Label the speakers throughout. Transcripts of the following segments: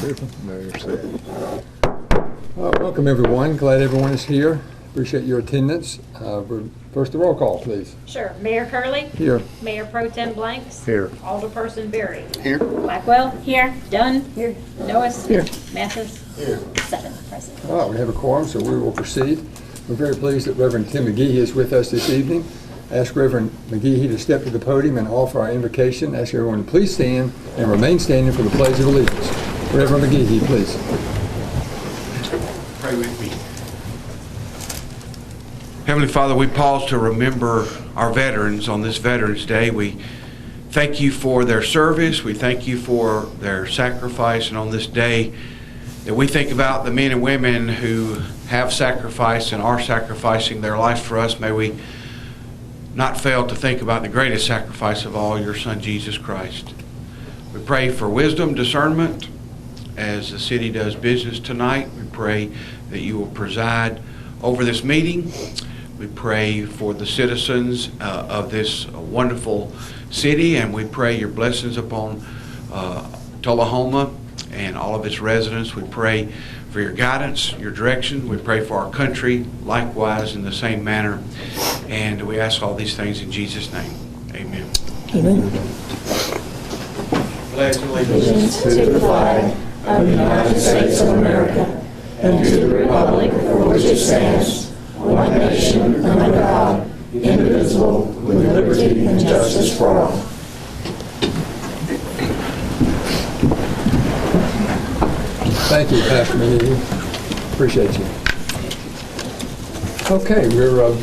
Speaker 1: Mayor said. Welcome, everyone. Glad everyone is here. Appreciate your attendance. First, the roll call, please.
Speaker 2: Sure. Mayor Curley?
Speaker 1: Here.
Speaker 2: Mayor Pro Tem Blanks?
Speaker 1: Here.
Speaker 2: Alderperson Berry?
Speaker 1: Here.
Speaker 2: Blackwell? Here. Dunn? Here. Noes?
Speaker 1: Here.
Speaker 2: Mathis?
Speaker 1: Here.
Speaker 2: 7 present.
Speaker 1: All right, we have a quorum, so we will proceed. We're very pleased that Reverend Tim McGehee is with us this evening. Ask Reverend McGehee to step to the podium and offer our invocation. Ask everyone to please stand and remain standing for the Pledge of Allegiance. Reverend McGehee, please.
Speaker 3: Pray with me. Heavenly Father, we pause to remember our veterans on this Veterans Day. We thank you for their service. We thank you for their sacrifice. And on this day, that we think about the men and women who have sacrificed and are sacrificing their life for us, may we not fail to think about the greatest sacrifice of all, your Son, Jesus Christ. We pray for wisdom, discernment, as the city does business tonight. We pray that you will preside over this meeting. We pray for the citizens of this wonderful city, and we pray your blessings upon Tullahoma and all of its residents. We pray for your guidance, your direction. We pray for our country, likewise, in the same manner. And we ask all these things in Jesus' name. Amen.
Speaker 4: Amen.
Speaker 3: Pledge allegiance
Speaker 4: To the flag of the United States of America and to the republic for which it stands, one nation, under God, indivisible, with liberty and justice for all.
Speaker 1: Thank you, Pastor McGehee. Appreciate you. Okay, we're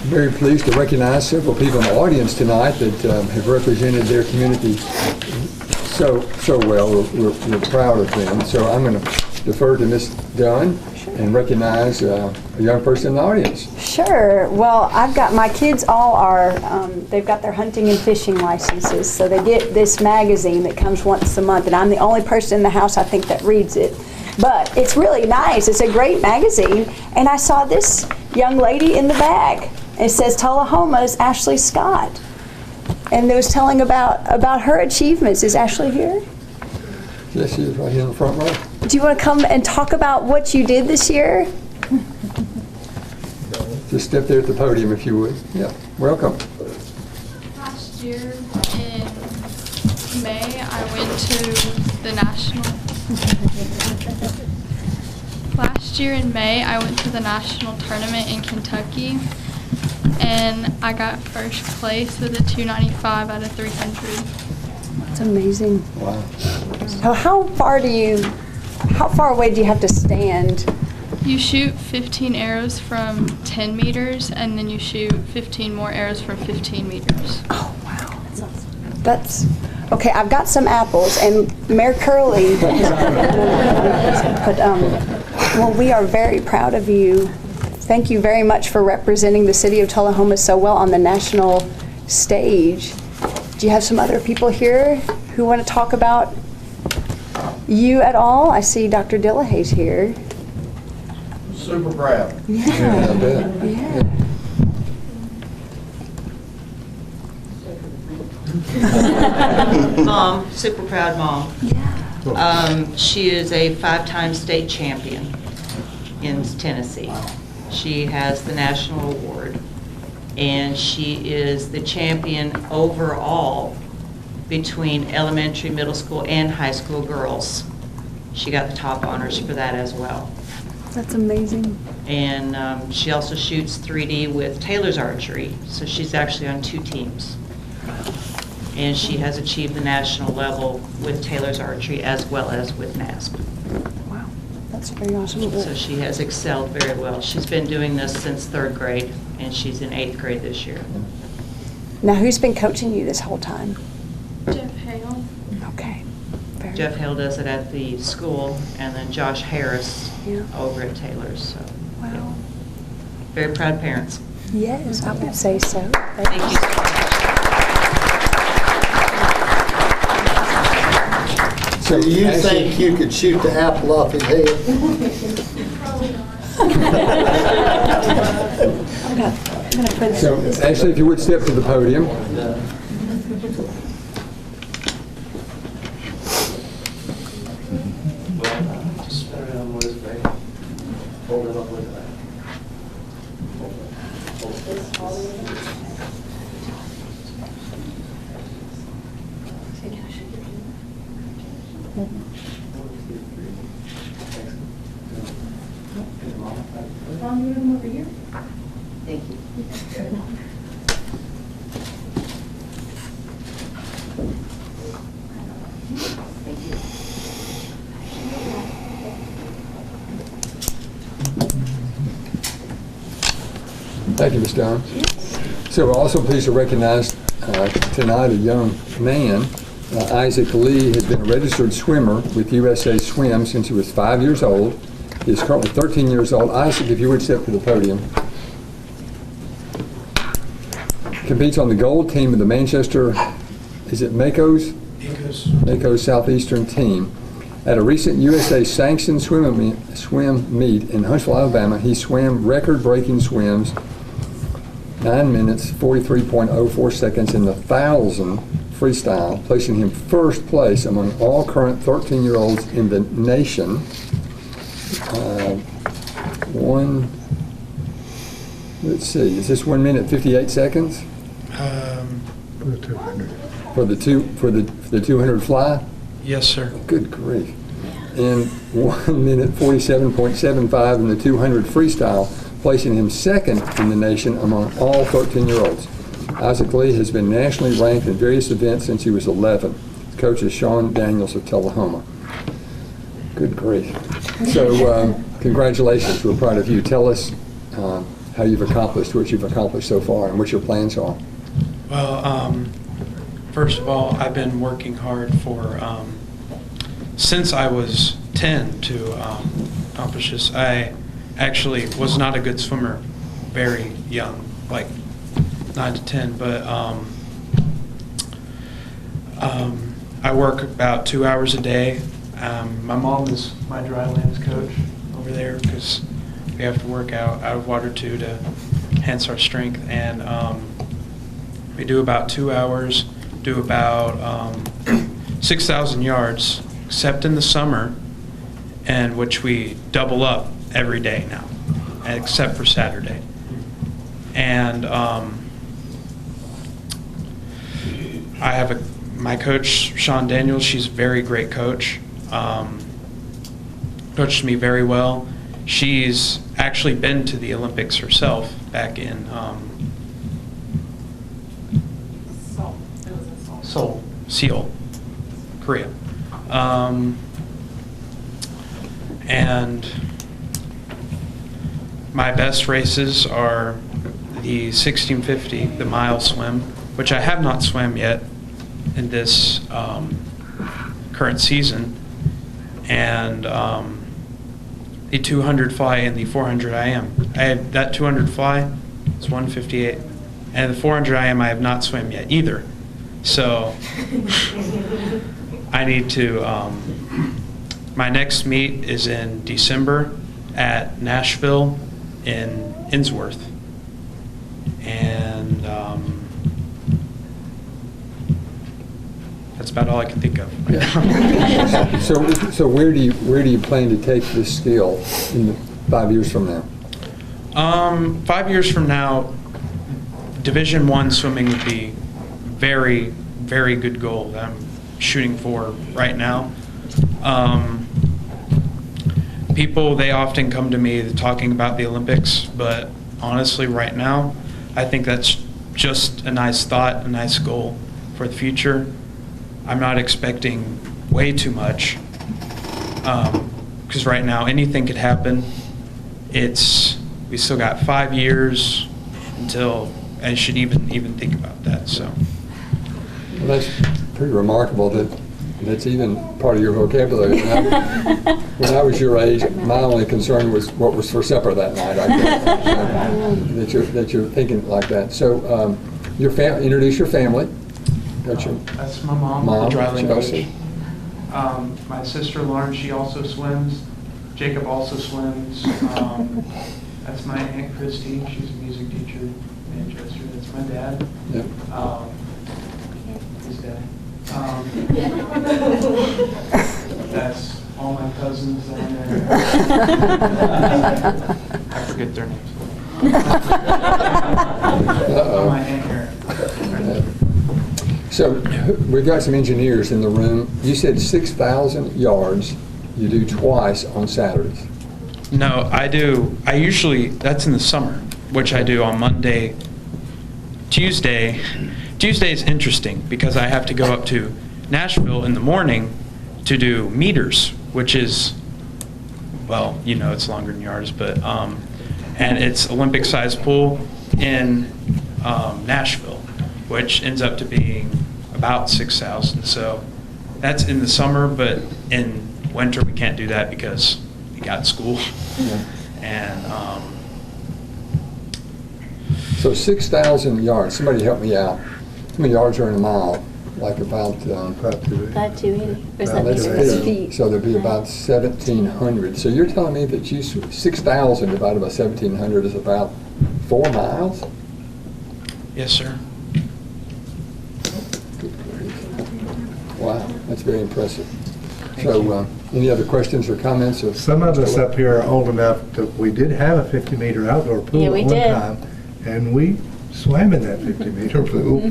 Speaker 1: very pleased to recognize several people in the audience tonight that have represented their community so well. We're proud of them. So I'm going to defer to Ms. Dunn and recognize a young person in the audience.
Speaker 5: Sure. Well, I've got my kids all are, they've got their hunting and fishing licenses, so they get this magazine that comes once a month, and I'm the only person in the house, I think, that reads it. But it's really nice. It's a great magazine, and I saw this young lady in the bag. It says Tullahoma's Ashley Scott, and it was telling about her achievements. Is Ashley here?
Speaker 1: Yes, she is right here in the front row.
Speaker 5: Do you want to come and talk about what you did this year?
Speaker 1: Just step there at the podium if you would. Yeah, welcome.
Speaker 6: Last year in May, I went to the national. Last year in May, I went to the national tournament in Kentucky, and I got first place with a 295 out of 300.
Speaker 5: That's amazing.
Speaker 1: Wow.
Speaker 5: So how far away do you have to stand?
Speaker 6: You shoot 15 arrows from 10 meters, and then you shoot 15 more arrows from 15 meters.
Speaker 5: Oh, wow. That's awesome. That's, okay, I've got some apples, and Mayor Curley, well, we are very proud of you. Thank you very much for representing the city of Tullahoma so well on the national stage. Do you have some other people here who want to talk about you at all? I see Dr. Dillahay's here.
Speaker 7: Super proud.
Speaker 1: Yeah, I bet.
Speaker 5: Yeah.
Speaker 7: Mom, super proud mom.
Speaker 5: Yeah.
Speaker 7: She is a 5-time state champion in Tennessee. She has the national award, and she is the champion overall between elementary, middle school, and high school girls. She got the top honors for that as well.
Speaker 5: That's amazing.
Speaker 7: And she also shoots 3D with Taylor's Archery, so she's actually on 2 teams. And she has achieved the national level with Taylor's Archery as well as with NASP.
Speaker 5: Wow, that's very awesome.
Speaker 7: So she has excelled very well. She's been doing this since 3rd grade, and she's in 8th grade this year.
Speaker 5: Now, who's been coaching you this whole time?
Speaker 6: Jeff Hale.
Speaker 5: Okay. Very
Speaker 7: Jeff
Speaker 5: good.
Speaker 7: Hale does it at the school, and then Josh Harris over at Taylor's. So,
Speaker 5: Wow.
Speaker 7: yeah. Very proud parents.
Speaker 5: Yes, I would say so.
Speaker 7: Thank you so much.
Speaker 1: So
Speaker 8: Do you think you could shoot the apple off his head?
Speaker 5: I'm gonna put
Speaker 1: So, Ashley, if you would step to the podium.
Speaker 8: Hold it up with that.
Speaker 7: Thank you. Thank you.
Speaker 1: Thank you, Ms. Dunn. So we're also pleased to recognize tonight a young man. Isaac Lee has been a registered swimmer with USA Swim since he was 5 years old. He is currently 13 years old. Isaac, if you would step to the podium. Competes on the gold team of the Manchester, is it Maco's? Maco's Southeastern team. At a recent USA sanctioned swim meet in Huntsville, Alabama, he swam record-breaking swims, 9 minutes, 43.04 seconds in the 1,000 freestyle, placing him first place among all current 13-year-olds in the nation. Let's see, is this 1 minute 58 seconds?
Speaker 9: For the 200.
Speaker 1: For the 200 fly?
Speaker 9: Yes, sir.
Speaker 1: Good grief. In 1 minute 47.75 in the 200 freestyle, placing him second in the nation among all 13-year-olds. Isaac Lee has been nationally ranked in various events since he was 11. His coach is Sean Daniels of Tullahoma. Good grief. So congratulations. We're proud of you. Tell us how you've accomplished what you've accomplished so far and what your plans are.
Speaker 9: Well, first of all, I've been working hard for since I was 10 to accomplish this. I actually was not a good swimmer very young, like 9 to 10, but I work about 2 hours a day. My mom is my dry lands coach over there because we have to work out of water too to enhance our strength, and we do about 2 hours, do about 6,000 yards, except in the summer, and which we double up every day now, except for Saturday. And I have my coach, Sean Daniels. She's a very great coach. Coached me very well. She's actually been to the Olympics herself back in Seoul, Korea. And my best races are the 1650, the mile swim, which I have not swam yet in this current season, and the 200 fly and the 400 IM. That 200 fly is 158, and the 400 IM I have not swam yet either. So I need to, my next meet is in December at Nashville in Innsworth. And that's about all I can think of right now.
Speaker 1: So where do you plan to take this skill in 5 years from now?
Speaker 9: 5 years from now, Division I swimming would be very, very good goal that I'm shooting for right now. People, they often come to me talking about the Olympics, but honestly, right now, I think that's just a nice thought, a nice goal for the future. I'm not expecting way too much, because right now anything could happen. We still got 5 years until I should even think about that. So.
Speaker 1: Well, that's pretty remarkable that that's even part of your vocabulary. When I was your age, my only concern was what was for supper that night. That you're thinking like that. So, introduce your family.
Speaker 9: That's my mom, the dry land coach. My sister Lauren, she also swims. Jacob also swims. That's my Aunt Christy. She's a music teacher in Manchester. That's my dad.
Speaker 1: Yep.
Speaker 9: His dad. That's all my cousins down there. I forget their names. My Aunt Karen.
Speaker 1: So we've got some engineers in the room. You said 6,000 yards you do twice on Saturdays.
Speaker 9: No, I usually, that's in the summer, which I do on Monday, Tuesday. Tuesday is interesting because I have to go up to Nashville in the morning to do meters, which is, well, you know, it's longer than yours, but, and it's Olympic-sized pool in Nashville, which ends up to being about 6,000. So that's in the summer, but in winter we can't do that because we got school.
Speaker 1: Yeah.
Speaker 9: And
Speaker 1: So 6,000 yards. Somebody help me out. How many yards are in a mile? Like about
Speaker 2: 5,280. Or is that
Speaker 1: let's
Speaker 2: meters?
Speaker 1: see. So there'd be about 1,700. So you're telling me that 6,000 divided by 1,700 is about 4 miles?
Speaker 9: yes, sir.
Speaker 1: Wow, that's very impressive. So, any other questions or comments?
Speaker 8: Some of us up here are old enough that we did have a 50-meter outdoor pool
Speaker 2: Yeah, we
Speaker 8: at one
Speaker 2: did.
Speaker 8: time, and we swam in that 50-meter pool.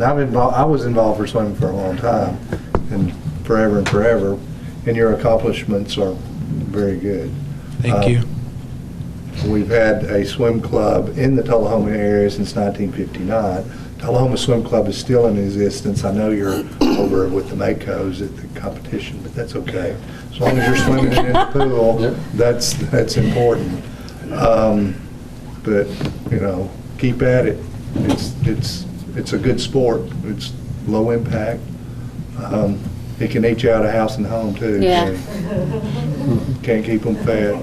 Speaker 8: I was involved for swimming for a long time, and forever, and your accomplishments are very good.
Speaker 9: Thank you.
Speaker 8: We've had a swim club in the Tullahoma area since 1959. Tullahoma Swim Club is still in existence. I know you're over with the Makos at the competition, but that's okay. As long as you're swimming in the pool,
Speaker 1: Yep.
Speaker 8: that's important. But, you know, keep at it. It's a good sport. It's low impact. It can eat you out of house and home too.
Speaker 2: Yeah.
Speaker 8: So can't keep them fed.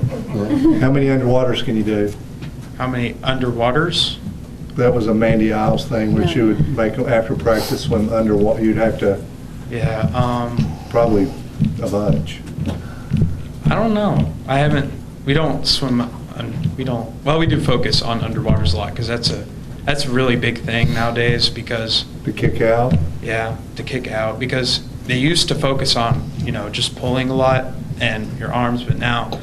Speaker 8: How many underwaters can you do?
Speaker 9: How many underwaters?
Speaker 8: That was a Mandy Isles thing, which you would make after practice swim underwater. You'd have to
Speaker 9: Yeah,
Speaker 8: probably a bunch.
Speaker 9: I don't know. We don't swim, well, we do focus on underwaters a lot because that's a really big thing nowadays because,
Speaker 8: To kick out.
Speaker 9: yeah, to kick out because they used to focus on, you know, just pulling a lot and your arms, but now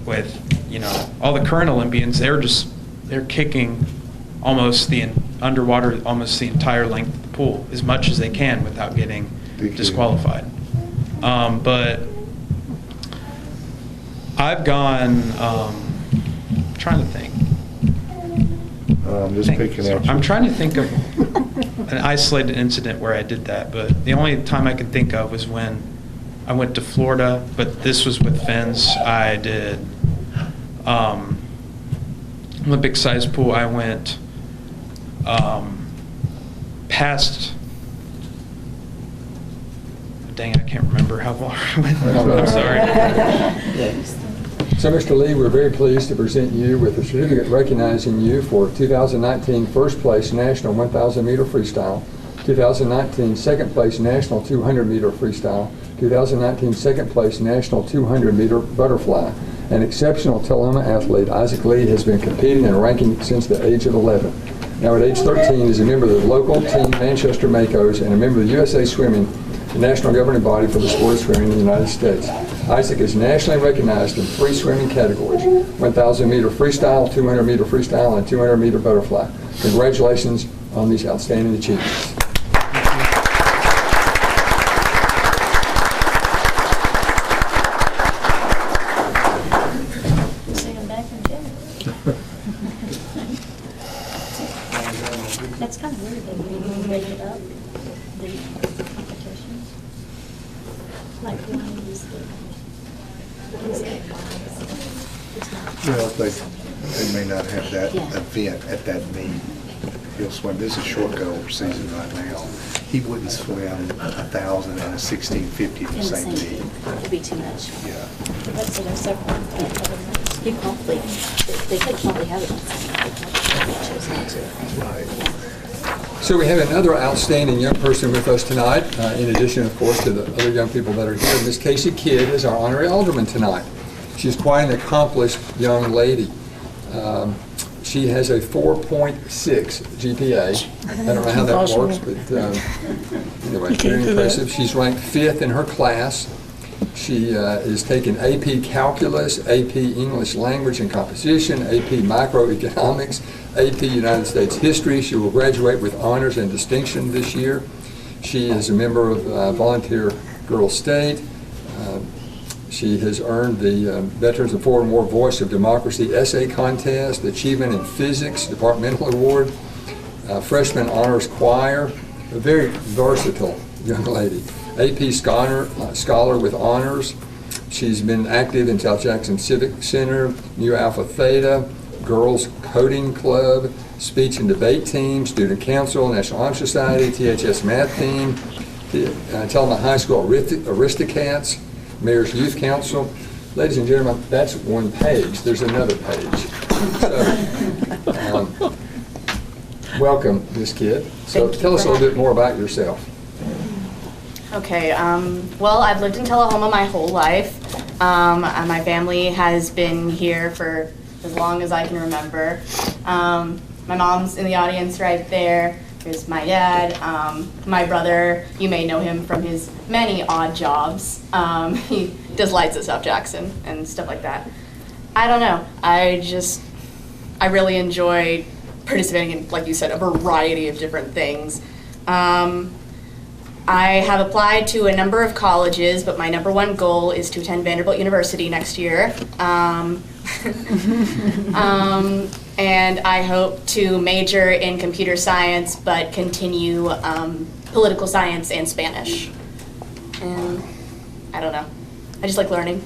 Speaker 9: with, you know, all the current Olympians, they're kicking underwater almost the entire length of the pool as much as they can without getting disqualified. But I've gone, trying to think.
Speaker 8: Just picking at you.
Speaker 9: I'm trying to think of an isolated incident where I did that, but the only time I can think of was when I went to Florida, but this was with fins. I did Olympic-sized pool. I went past, dang, I can't remember how far I went. I'm sorry.
Speaker 1: So, Mr. Lee, we're very pleased to present you with a certificate recognizing you for 2019 first place National 1,000 meter freestyle, 2019 second place National 200 meter freestyle, 2019 second place National 200 meter butterfly. An exceptional Tullahoma athlete, Isaac Lee, has been competing and ranking since the age of 11. Now at age 13, is a member of the local team Manchester Makos and a member of the USA Swimming, the national governing body for the sport of swimming in the United States. Isaac is nationally recognized in 3 swimming categories: 1,000 meter freestyle, 200 meter freestyle, and 200 meter butterfly. Congratulations on these outstanding achievements.
Speaker 2: That's kind of weird that we didn't break it up, the competitions. Like one is the.
Speaker 8: Well, they may not have that
Speaker 2: Yeah.
Speaker 8: event at that meet. He'll swim, this is short goal season right now. He wouldn't swim 1,000 and a 1,650 in the same meet.
Speaker 2: It'd be too much.
Speaker 8: Yeah.
Speaker 2: That's so there's several. You probably, they could probably have it. They chose not to.
Speaker 8: Right.
Speaker 1: So we have another outstanding young person with us tonight, in addition, of course, to the other young people that are here. Miss Casey Kidd is our honorary alderman tonight. She's quite an accomplished young lady. She has a 4.6 GPA. I don't know how that works, but anyway, very impressive. She's ranked 5th in her class. She is taking AP Calculus, AP English Language and Composition, AP Microeconomics, AP United States History. She will graduate with honors and distinction this year. She is a member of Volunteer Girl State. She has earned the Veterans of Foreign War Voice of Democracy Essay Contest, Achievement in Physics Departmental Award, Freshman Honors Choir, a very versatile young lady. AP Scholar with Honors. She's been active in South Jackson Civic Center, Mu Alpha Theta, Girls Coding Club, Speech and Debate Team, Student Council, National Honor Society, THS Math Team, Tullahoma High School Aristocats, Mayor's Youth Council. Ladies and gentlemen, that's one page. There's another page. So, welcome, Ms. Kidd. So tell us a little bit more about yourself.
Speaker 10: Okay, well, I've lived in Tullahoma my whole life. My family has been here for as long as I can remember. My mom's in the audience right there. There's my dad. My brother, you may know him from his many odd jobs. He does lights at South Jackson and stuff like that. I don't know. I really enjoy participating in, like you said, a variety of different things. I have applied to a number of colleges, but my number one goal is to attend Vanderbilt University next year. And I hope to major in computer science, but continue political science and Spanish. And I don't know. I just like learning.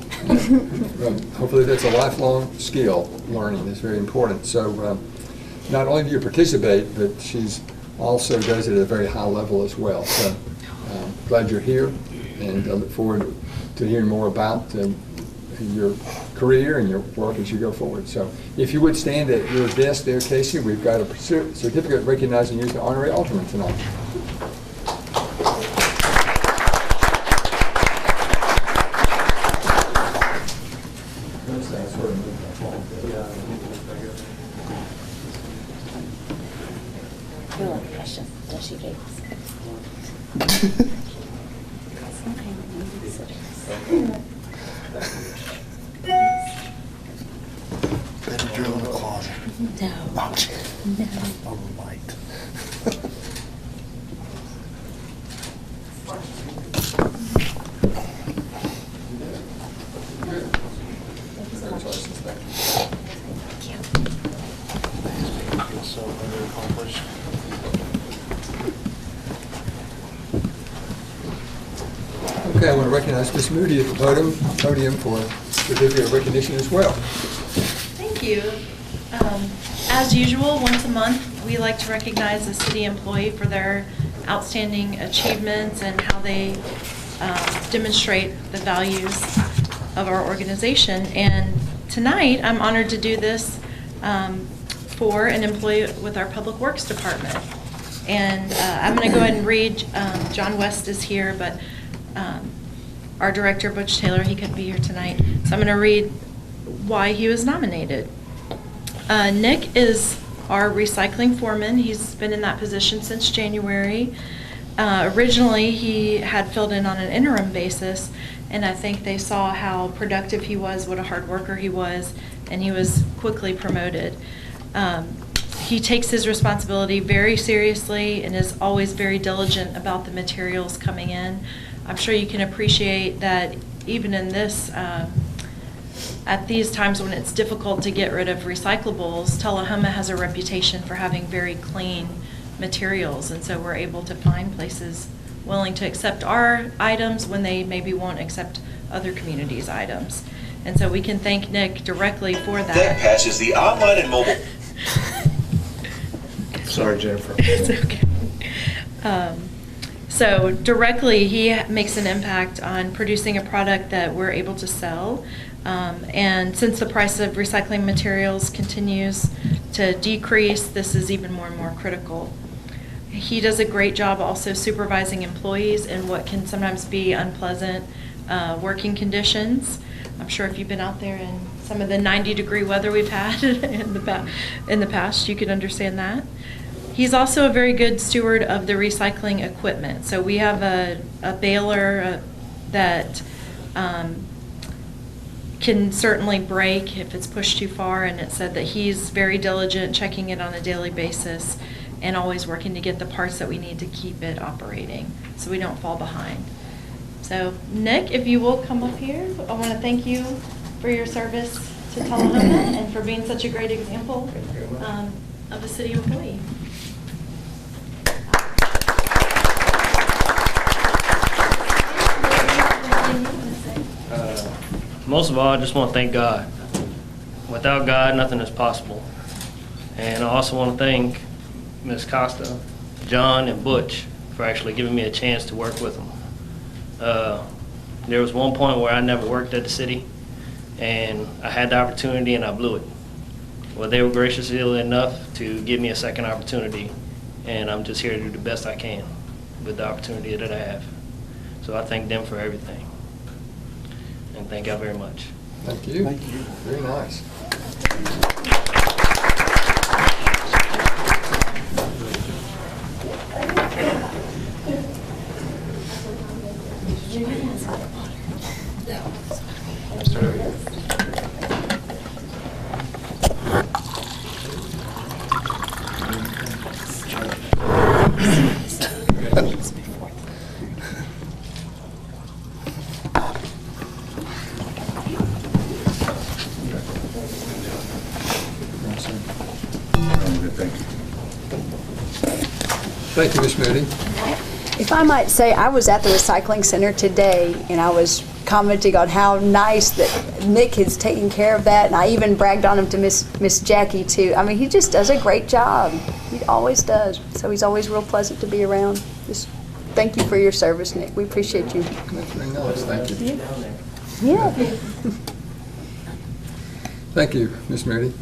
Speaker 1: Well, hopefully that's a lifelong skill. Learning is very important. So not only do you participate, but she's also does it at a very high level as well. So glad you're here, and I look forward to hearing more about your career and your work as you go forward. So if you would stand at your desk there, Casey, we've got a certificate recognizing you as the honorary alderman tonight.
Speaker 4: Better drill in the closet.
Speaker 2: No.
Speaker 4: On the light. Feel so very accomplished.
Speaker 1: Okay, I want to recognize Ms. Moody at the podium for certificate of recognition as well.
Speaker 11: Thank you. As usual, once a month, we like to recognize a city employee for their outstanding achievements and how they demonstrate the values of our organization. And tonight, I'm honored to do this for an employee with our Public Works Department. And I'm going to go ahead and read, John West is here, but our director, Butch Taylor, he couldn't be here tonight. So I'm going to read why he was nominated. Nick is our recycling foreman. He's been in that position since January. Originally, he had filled in on an interim basis, and I think they saw how productive he was, what a hard worker he was, and he was quickly promoted. He takes his responsibility very seriously and is always very diligent about the materials coming in. I'm sure you can appreciate that even in this, at these times when it's difficult to get rid of recyclables, Tullahoma has a reputation for having very clean materials, and so we're able to find places willing to accept our items when they maybe won't accept other communities' items. And so we can thank Nick directly for that.
Speaker 12: That passes the online and mobile.
Speaker 8: Sorry, Jennifer.
Speaker 11: It's okay. So directly, he makes an impact on producing a product that we're able to sell. And since the price of recycling materials continues to decrease, this is even more and more critical. He does a great job also supervising employees in what can sometimes be unpleasant working conditions. I'm sure if you've been out there in some of the 90-degree weather we've had in the past, you could understand that. He's also a very good steward of the recycling equipment. So we have a baler that can certainly break if it's pushed too far, and it said that he's very diligent, checking it on a daily basis, and always working to get the parts that we need to keep it operating, so we don't fall behind. So, Nick, if you will come up here, I want to thank you for your service to Tullahoma and for being such a great example of a city employee.
Speaker 13: Most of all, I just want to thank God. Without God, nothing is possible. And I also want to thank Ms. Costa, John, and Butch for actually giving me a chance to work with them. There was one point where I never worked at the city, and I had the opportunity and I blew it. Well, they were gracious enough to give me a second opportunity, and I'm just here to do the best I can with the opportunity that I have. So I thank them for everything. And thank y'all very much.
Speaker 1: Thank you. Thank you. Very nice. Thank you, Ms. Moody.
Speaker 5: If I might say, I was at the recycling center today, and I was commenting on how nice that Nick is taking care of that, and I even bragged on him to Miss Jackie, too. I mean, he just does a great job. He always does. So he's always real pleasant to be around. Just thank you for your service, Nick. We appreciate you.
Speaker 1: That's very nice. Thank you.
Speaker 5: Yeah.
Speaker 1: Thank you, Ms. Moody.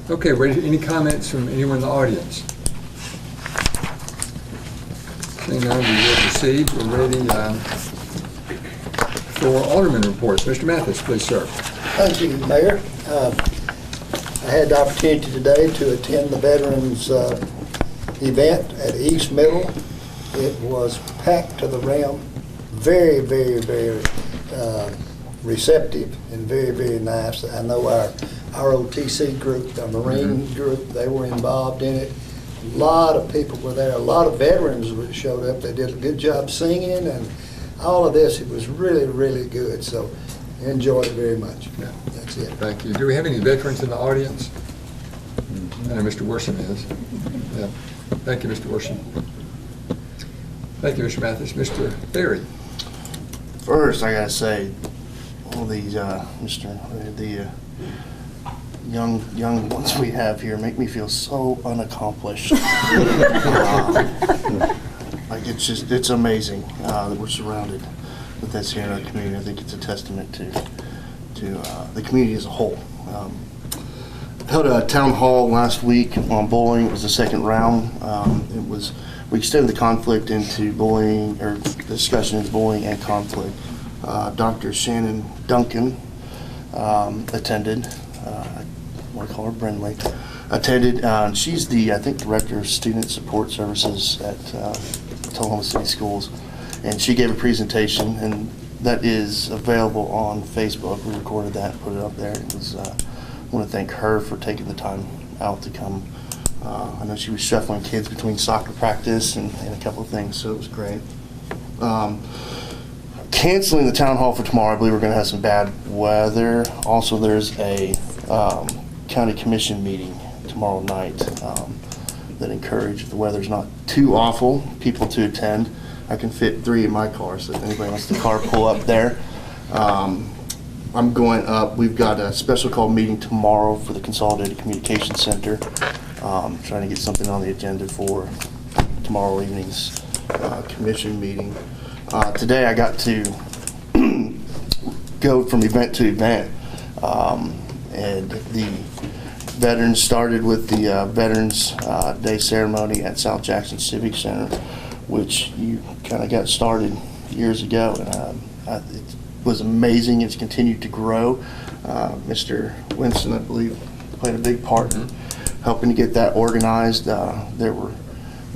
Speaker 1: Okay, any comments from anyone in the audience? Seeing none, we will proceed. We're ready for Alderman reports. Mr. Mathis, please, sir.
Speaker 14: Thank you, Mayor. I had the opportunity today to attend the Veterans event at East Middle. It was packed to the rim, very, very, very receptive and very, very nice. I know our ROTC group, our Marine group, they were involved in it. A lot of people were there. A lot of veterans showed up. They did a good job singing and all of this. It was really, really good. So I enjoyed it very much.
Speaker 1: Yeah.
Speaker 14: That's it.
Speaker 1: Thank you. Do we have any veterans in the audience? I know Mr. Worsham is. Yeah. Thank you, Mr. Worsham. Thank you, Mr. Mathis. Mr. Berry.
Speaker 15: First, I gotta say, all these young ones we have here make me feel so unaccomplished. Like it's amazing that we're surrounded with this here in our community. I think it's a testament to the community as a whole. Held a town hall last week on bullying. It was the second round. We extended the conflict into bullying, or discussion into bullying and conflict. Dr. Shannon Duncan attended. I want to call her Brindley, attended. She's the, I think, Director of Student Support Services at Tullahoma City Schools. And she gave a presentation, and that is available on Facebook. We recorded that and put it up there. It was, I want to thank her for taking the time out to come. I know she was shuffling kids between soccer practice and a couple of things, so it was great. Canceling the town hall for tomorrow. I believe we're going to have some bad weather. Also, there's a county commission meeting tomorrow night that encourage, if the weather's not too awful, people to attend. I can fit 3 in my car, so if anybody wants to carpool up there. I'm going up. We've got a special call meeting tomorrow for the Consolidated Communication Center. Trying to get something on the agenda for tomorrow evening's commission meeting. Today I got to go from event to event, and the veterans started with the Veterans Day ceremony at South Jackson Civic Center, which you kind of got started years ago, and it was amazing. It's continued to grow. Mr. Winston, I believe, played a big part in helping to get that organized. There were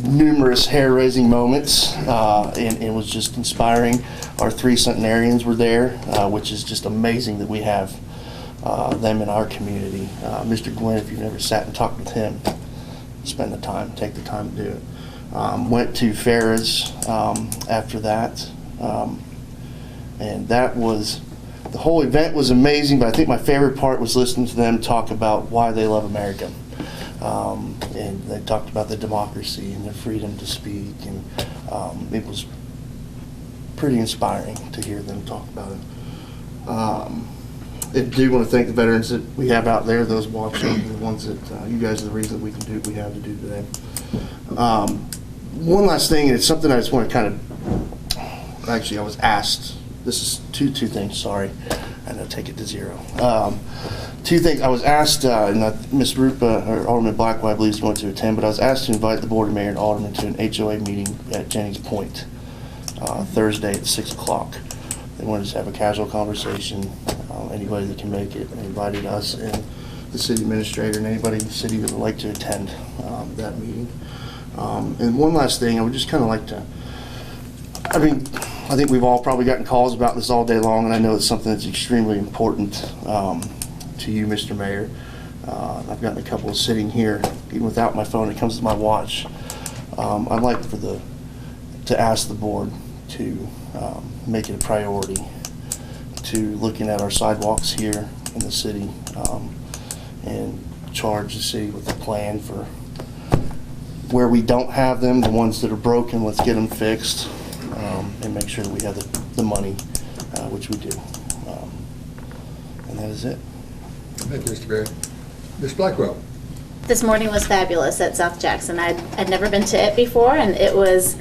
Speaker 15: numerous hair-raising moments, and it was just inspiring. Our 3 centenarians were there, which is just amazing that we have them in our community. Mr. Gwynn, if you've never sat and talked with him, spend the time, take the time to do it. Went to Farrah's after that, and that was, the whole event was amazing, but I think my favorite part was listening to them talk about why they love America. And they talked about the democracy and their freedom to speak, and it was pretty inspiring to hear them talk about it. I do want to thank the veterans that we have out there, those watching, the ones that you guys are the reason that we can do what we have to do today. One last thing, and it's something I just want to kind of, actually I was asked, this is two things, sorry, I'm going to take it to 0. 2 things, I was asked, and Ms. Rupa, or Alderman Blackwell, I believe, is going to attend, but I was asked to invite the board of mayor and aldermen to an HOA meeting at Jennings Point Thursday at 6 o'clock. They wanted us to have a casual conversation. Anybody that can make it, they invited us and the city administrator and anybody in the city that would like to attend that meeting. And one last thing, I would just kind of like to, I think we've all probably gotten calls about this all day long, and I know it's something that's extremely important to you, Mr. Mayor. I've gotten a couple sitting here, even without my phone, it comes to my watch. I'd like to ask the board to make it a priority to looking at our sidewalks here in the city and charge the city with a plan for where we don't have them, the ones that are broken, let's get them fixed, and make sure that we have the money, which we do. And that is it.
Speaker 1: Thank you, Mr. Berry. Ms. Blackwell.
Speaker 2: This morning was fabulous at South Jackson. I'd never been to it before, and it was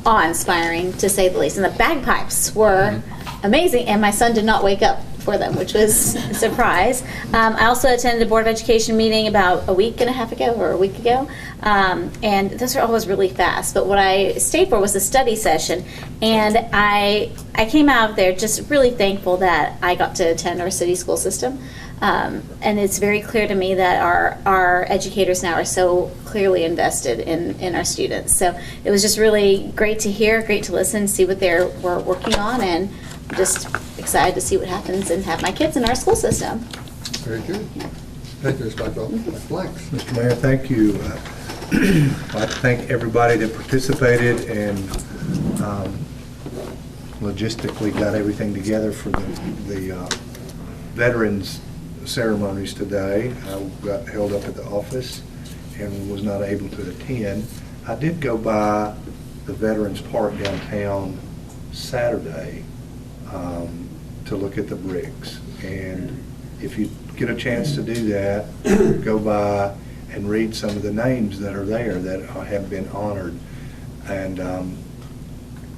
Speaker 2: awe-inspiring, to say the least. And the bagpipes were amazing, and my son did not wake up for them, which was a surprise. I also attended a Board of Education meeting about a week and a half ago, or a week ago, and those are always really fast. But what I stayed for was a study session, and I came out of there just really thankful that I got to attend our city school system. And it's very clear to me that our educators now are so clearly invested in our students. So it was just really great to hear, great to listen, see what they're working on, and just excited to see what happens and have my kids in our school system.
Speaker 1: Very good. Thank you, Ms. Blackwell. Ms. Blanks.
Speaker 8: Mr. Mayor, thank you. I'd like to thank everybody that participated and logistically got everything together for the veterans ceremonies today. I got held up at the office and was not able to attend. I did go by the Veterans Park downtown Saturday to look at the bricks, and if you get a chance to do that, go by and read some of the names that are there that have been honored. And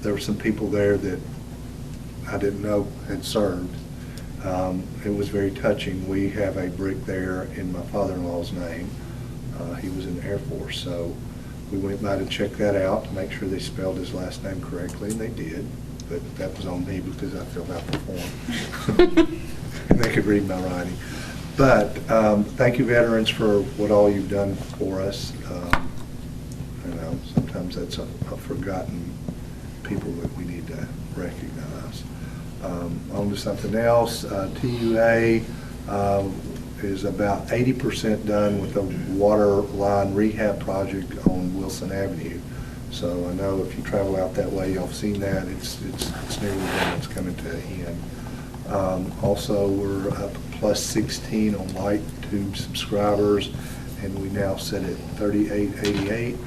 Speaker 8: there were some people there that I didn't know had served. It was very touching. We have a brick there in my father-in-law's name. He was in the Air Force, so we went by to check that out to make sure they spelled his last name correctly, and they did. But that was on me because I filled out the form. And they could read my writing. But thank you, veterans, for what all you've done for us. You know, sometimes that's a forgotten people that we need to recognize. On to something else. TUA is about 80% done with the water line rehab project on Wilson Avenue. So I know if you travel out that way, y'all have seen that. It's nearly done. It's coming to an end. Also, we're up plus 16 on light tube subscribers, and we now sit at 3888,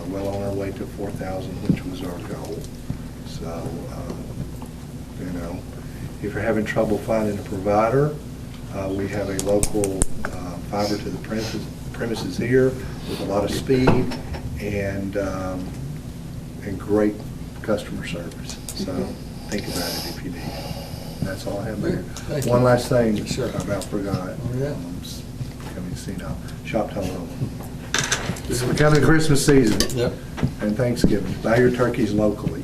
Speaker 8: well on our way to 4,000, which was our goal. So, you know, if you're having trouble finding a provider, we have a local fiber to the premises here with a lot of speed and great customer service. So think about it if you need it. And that's all I have there. One last thing I about forgot.
Speaker 1: Oh, yeah.
Speaker 8: Coming to see now. Shop Tullahoma. This is becoming Christmas season.
Speaker 1: Yep.
Speaker 8: And Thanksgiving. Buy your turkeys locally.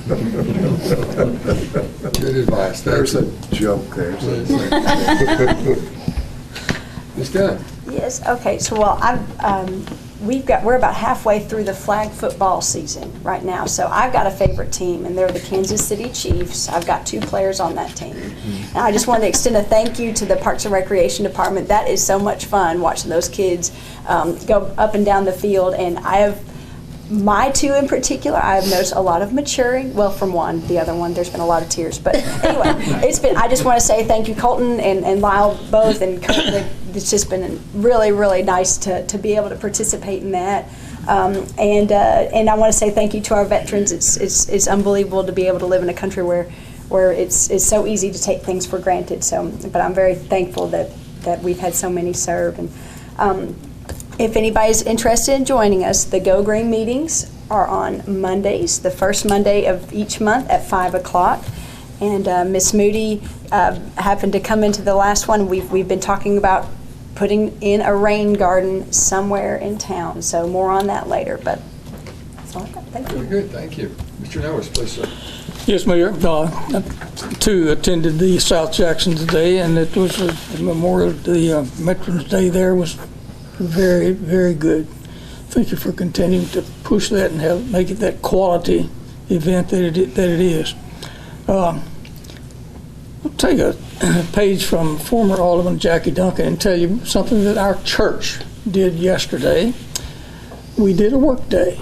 Speaker 1: Good advice.
Speaker 8: There's a joke there.
Speaker 1: Ms. Dunn.
Speaker 5: Yes, okay, so well, we're about halfway through the flag football season right now. So I've got a favorite team, and they're the Kansas City Chiefs. I've got 2 players on that team. And I just wanted to extend a thank you to the Parks and Recreation Department. That is so much fun watching those kids go up and down the field. And I have my 2 in particular, I have noticed a lot of maturing. Well, from one, the other one, there's been a lot of tears. But anyway, I just want to say thank you, Colton and Lyle both, and Kurt. It's just been really, really nice to be able to participate in that. And I want to say thank you to our veterans. It's unbelievable to be able to live in a country where it's so easy to take things for granted. But I'm very thankful that we've had so many serve. And if anybody's interested in joining us, the Go Green meetings are on Mondays, the first Monday of each month at 5 o'clock. And Miss Moody happened to come into the last one. We've been talking about putting in a rain garden somewhere in town. So more on that later, but that's all I've got. Thank you.
Speaker 1: Very good, thank you. Mr. Norris, please, sir.
Speaker 16: Yes, Mayor. Too attended the South Jackson today, and it was a memorial. The Veterans Day there was very, very good. Thank you for continuing to push that and make it that quality event that it is. I'll take a page from former Alderman Jackie Duncan and tell you something that our church did yesterday. We did a work day.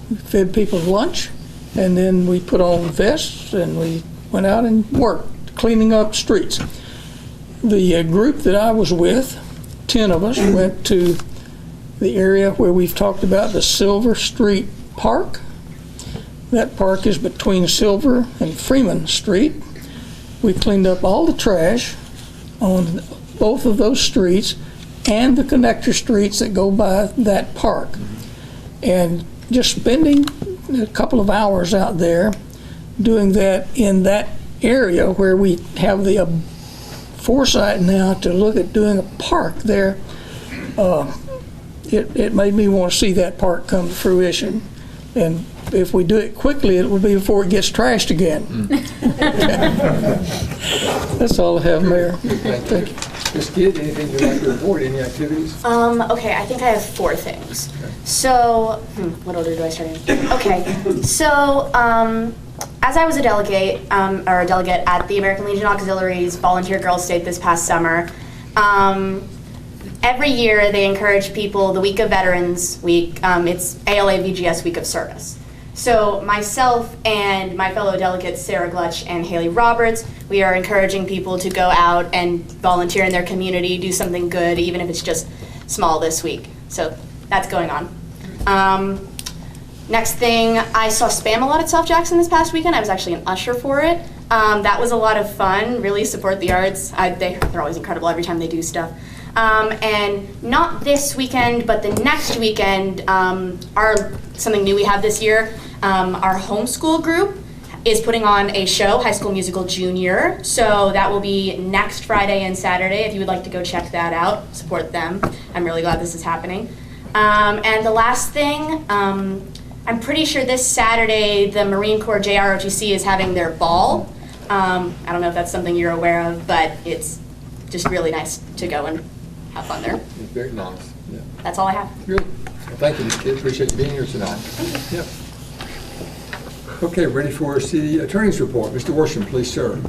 Speaker 16: We fed people lunch, and then we put on vests and we went out and worked, cleaning up streets. The group that I was with, 10 of us, went to the area where we've talked about, the Silver Street Park. That park is between Silver and Freeman Street. We cleaned up all the trash on both of those streets and the connector streets that go by that park. And just spending a couple of hours out there doing that in that area where we have the foresight now to look at doing a park there, it made me want to see that park come to fruition. And if we do it quickly, it will be before it gets trashed again. That's all I have, Mayor.
Speaker 1: Thank you. Ms. Kidd, anything you'd like to report? Any activities?
Speaker 10: Okay, I think I have 4 things. So, what order do I start in? Okay, so as I was a delegate, at the American Legion Auxiliary's Volunteer Girls Day this past summer, every year they encourage people, the week of Veterans Week, it's ALA VGS Week of Service. So myself and my fellow delegates, Sarah Glutch and Haley Roberts, we are encouraging people to go out and volunteer in their community, do something good, even if it's just small this week. So that's going on. Next thing, I saw Spam a lot at South Jackson this past weekend. I was actually an usher for it. That was a lot of fun. Really support the arts. They're always incredible every time they do stuff. And not this weekend, but the next weekend, something new we have this year, our homeschool group is putting on a show, High School Musical Junior. So that will be next Friday and Saturday. If you would like to go check that out, support them. I'm really glad this is happening. And the last thing, I'm pretty sure this Saturday the Marine Corps JROTC is having their ball. I don't know if that's something you're aware of, but it's just really nice to go and have fun there.
Speaker 1: It's very nice. Yeah.
Speaker 10: That's all I have.
Speaker 1: Good. Well, thank you, Ms. Kidd. Appreciate you being here tonight. Yep. Okay, ready for our city attorney's report. Mr. Worsham, please, sir.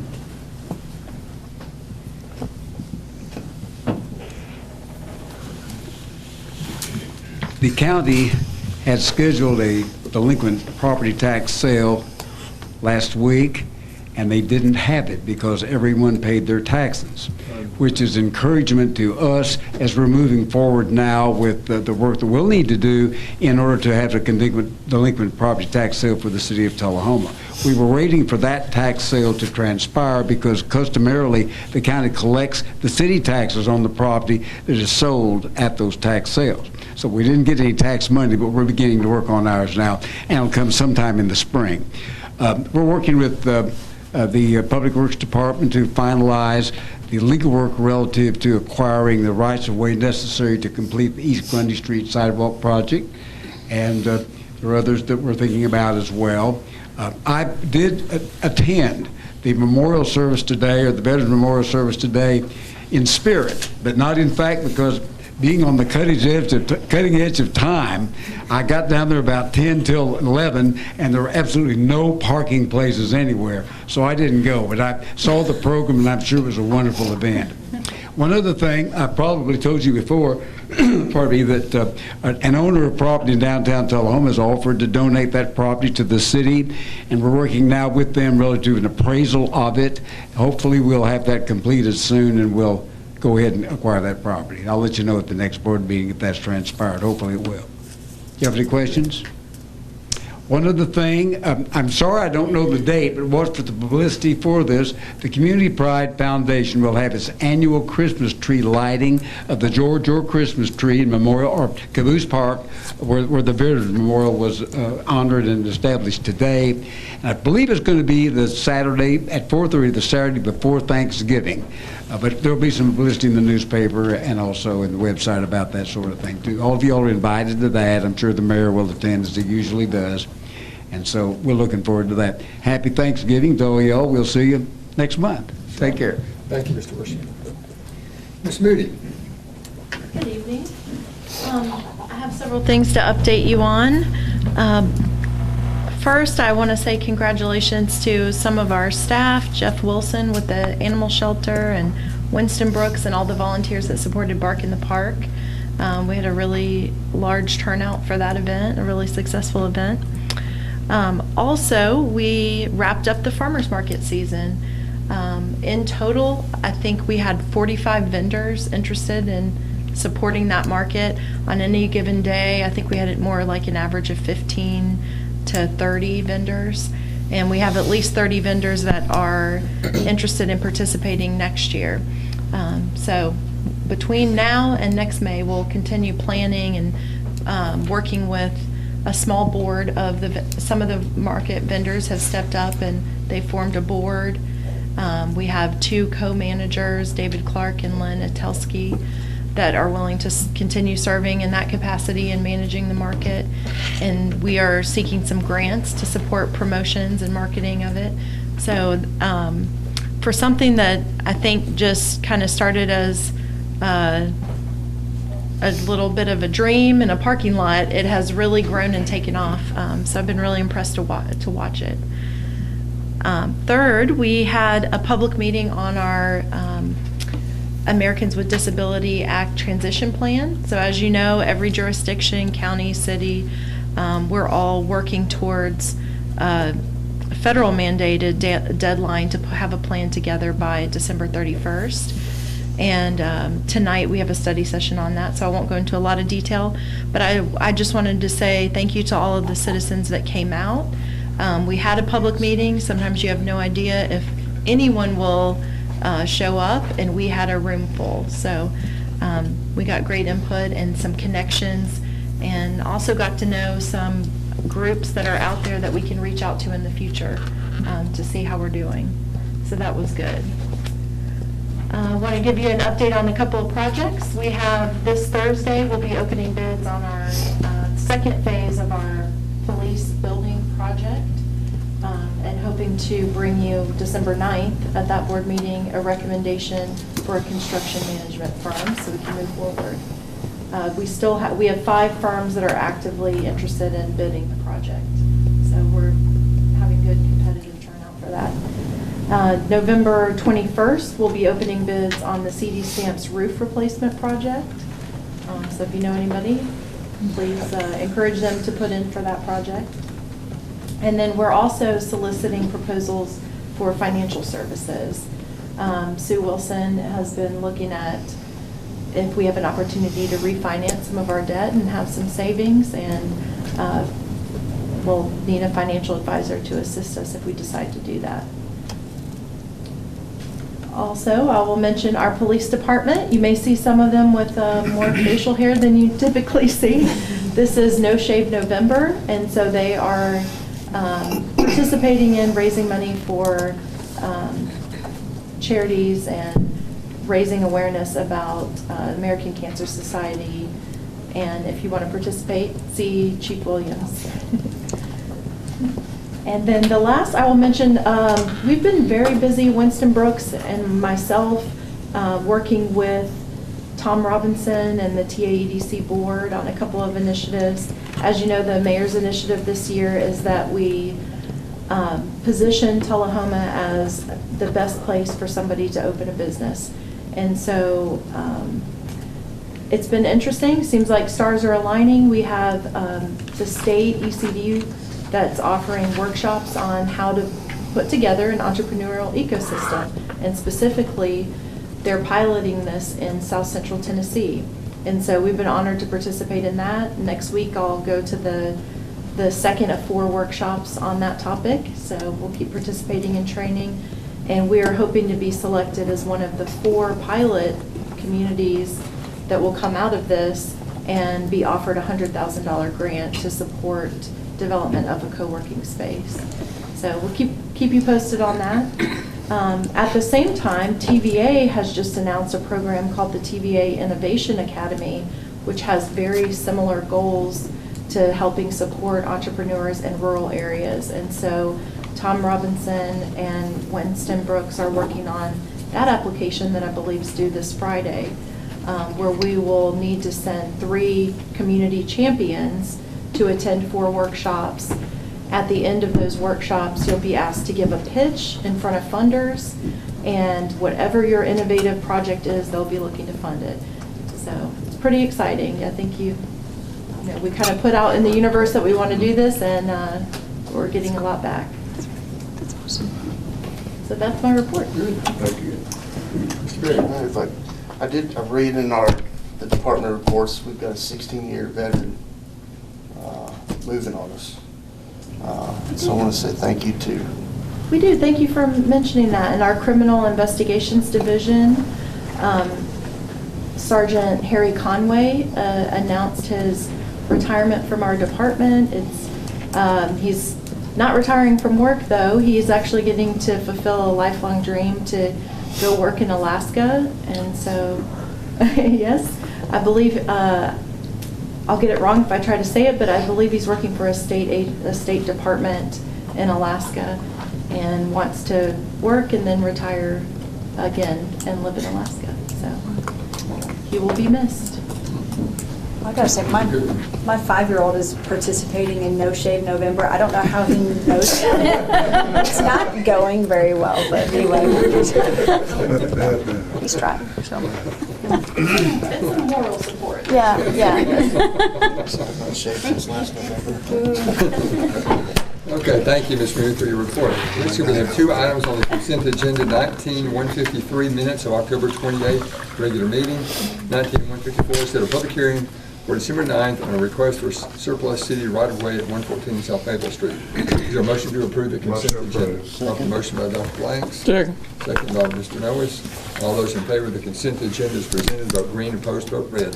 Speaker 17: The county had scheduled a delinquent property tax sale last week, and they didn't have it because everyone paid their taxes, which is encouragement to us as we're moving forward now with the work that we'll need to do in order to have a delinquent property tax sale for the city of Tullahoma. We were waiting for that tax sale to transpire because customarily the county collects the city taxes on the property that is sold at those tax sales. So we didn't get any tax money, but we're beginning to work on ours now, and it'll come sometime in the spring. We're working with the Public Works Department to finalize the legal work relative to acquiring the rights-of-way necessary to complete the East Grundy Street sidewalk project, and there are others that we're thinking about as well. I did attend the memorial service today, or the Veterans Memorial Service today, in spirit, but not in fact, because being on the cutting edge of time, I got down there about 10 till 11, and there were absolutely no parking places anywhere, so I didn't go. But I saw the program, and I'm sure it was a wonderful event. One other thing, I probably told you before, pardon me, that an owner of property in downtown Tullahoma has offered to donate that property to the city, and we're working now with them relative to an appraisal of it. Hopefully we'll have that completed soon, and we'll go ahead and acquire that property. I'll let you know at the next board meeting if that's transpired. Hopefully it will. Do you have any questions? One other thing, I'm sorry I don't know the date, but what's for the publicity for this, the Community Pride Foundation will have its annual Christmas tree lighting of the George Orr Christmas tree in Memorial, or Caboose Park, where the Veterans Memorial was honored and established today. And I believe it's going to be the Saturday at 4:30, the Saturday before Thanksgiving. But there'll be some publicity in the newspaper and also in the website about that sort of thing too. All of you all are invited to that. I'm sure the mayor will attend as he usually does. And so we're looking forward to that. Happy Thanksgiving to all y'all. We'll see you next month. Take care.
Speaker 1: Thank you, Mr. Worsham. Ms. Moody.
Speaker 11: Good evening. I have several things to update you on. First, I want to say congratulations to some of our staff, Jeff Wilson with the animal shelter, and Winston Brooks and all the volunteers that supported Bark in the Park. We had a really large turnout for that event, a really successful event. Also, we wrapped up the farmers market season. In total, I think we had 45 vendors interested in supporting that market. On any given day, I think we had more like an average of 15 to 30 vendors. And we have at least 30 vendors that are interested in participating next year. So between now and next May, we'll continue planning and working with a small board of some of the market vendors have stepped up and they formed a board. We have 2 co-managers, David Clark and Lynn Atelski, that are willing to continue serving in that capacity and managing the market. And we are seeking some grants to support promotions and marketing of it. So for something that I think just kind of started as a little bit of a dream in a parking lot, it has really grown and taken off. So I've been really impressed to watch it. Third, we had a public meeting on our Americans with Disability Act transition plan. So as you know, every jurisdiction, county, city, we're all working towards a federal mandated deadline to have a plan together by December 31st. And tonight we have a study session on that, so I won't go into a lot of detail. But I just wanted to say thank you to all of the citizens that came out. We had a public meeting. Sometimes you have no idea if anyone will show up, and we had a room full. So we got great input and some connections, and also got to know some groups that are out there that we can reach out to in the future to see how we're doing. So that was good. I want to give you an update on a couple of projects. We have this Thursday, we'll be opening bids on our second phase of our police building project, and hoping to bring you December 9th at that board meeting a recommendation for a construction management firm so we can move forward. We have 5 firms that are actively interested in bidding the project, so we're having good competitive turnout for that. November 21st, we'll be opening bids on the CD Stamps roof replacement project. So if you know anybody, please encourage them to put in for that project. And then we're also soliciting proposals for financial services. Sue Wilson has been looking at if we have an opportunity to refinance some of our debt and have some savings, and we'll need a financial advisor to assist us if we decide to do that. Also, I will mention our police department. You may see some of them with more facial hair than you typically see. This is No Shave November, and so they are participating in raising money for charities and raising awareness about American Cancer Society. And if you want to participate, see Chief Williams. And then the last I will mention, we've been very busy, Winston Brooks and myself, working with Tom Robinson and the TAEDC board on a couple of initiatives. As you know, the mayor's initiative this year is that we position Tullahoma as the best place for somebody to open a business. And so it's been interesting. Seems like stars are aligning. We have the state ECD that's offering workshops on how to put together an entrepreneurial ecosystem. And specifically, they're piloting this in South Central Tennessee. And so we've been honored to participate in that. Next week, I'll go to the second of 4 workshops on that topic. So we'll keep participating in training. And we are hoping to be selected as one of the 4 pilot communities that will come out of this and be offered a $100,000 grant to support development of a co-working space. So we'll keep you posted on that. At the same time, TVA has just announced a program called the TVA Innovation Academy, which has very similar goals to helping support entrepreneurs in rural areas. And so Tom Robinson and Winston Brooks are working on that application that I believe is due this Friday, where we will need to send 3 community champions to attend 4 workshops. At the end of those workshops, you'll be asked to give a pitch in front of funders, and whatever your innovative project is, they'll be looking to fund it. So it's pretty exciting. I think we kind of put out in the universe that we want to do this, and we're getting a lot back.
Speaker 5: That's awesome.
Speaker 11: So that's my report.
Speaker 8: Thank you.
Speaker 15: I read in the department reports, we've got a 16-year veteran moving on us. So I want to say thank you too.
Speaker 11: We do. Thank you for mentioning that. In our Criminal Investigations Division, Sergeant Harry Conway announced his retirement from our department. He's not retiring from work, though. He's actually getting to fulfill a lifelong dream to go work in Alaska. And so, yes, I believe, I'll get it wrong if I try to say it, but I believe he's working for a state department in Alaska and wants to work and then retire again and live in Alaska. So he will be missed.
Speaker 5: I gotta say, my 5-year-old is participating in No Shave November. I don't know how he knows. It's not going very well, but anyway, he's trying. So.
Speaker 11: It's a moral support.
Speaker 5: Yeah.
Speaker 15: Not shaved since last November.
Speaker 1: Okay, thank you, Ms. Moon, for your report. Next, we have 2 items on the consent agenda: 19-153 minutes of October 28th regular meeting, 19-154 set a public hearing for December 9th on a request for surplus city right-of-way at 114 South Maple Street. Is there a motion to approve the consent agenda? Proper motion by Dr. Blanks.
Speaker 16: Second.
Speaker 1: Second by Mr. Noes. All those in favor of the consent agenda as presented, vote green. Opposed, vote red.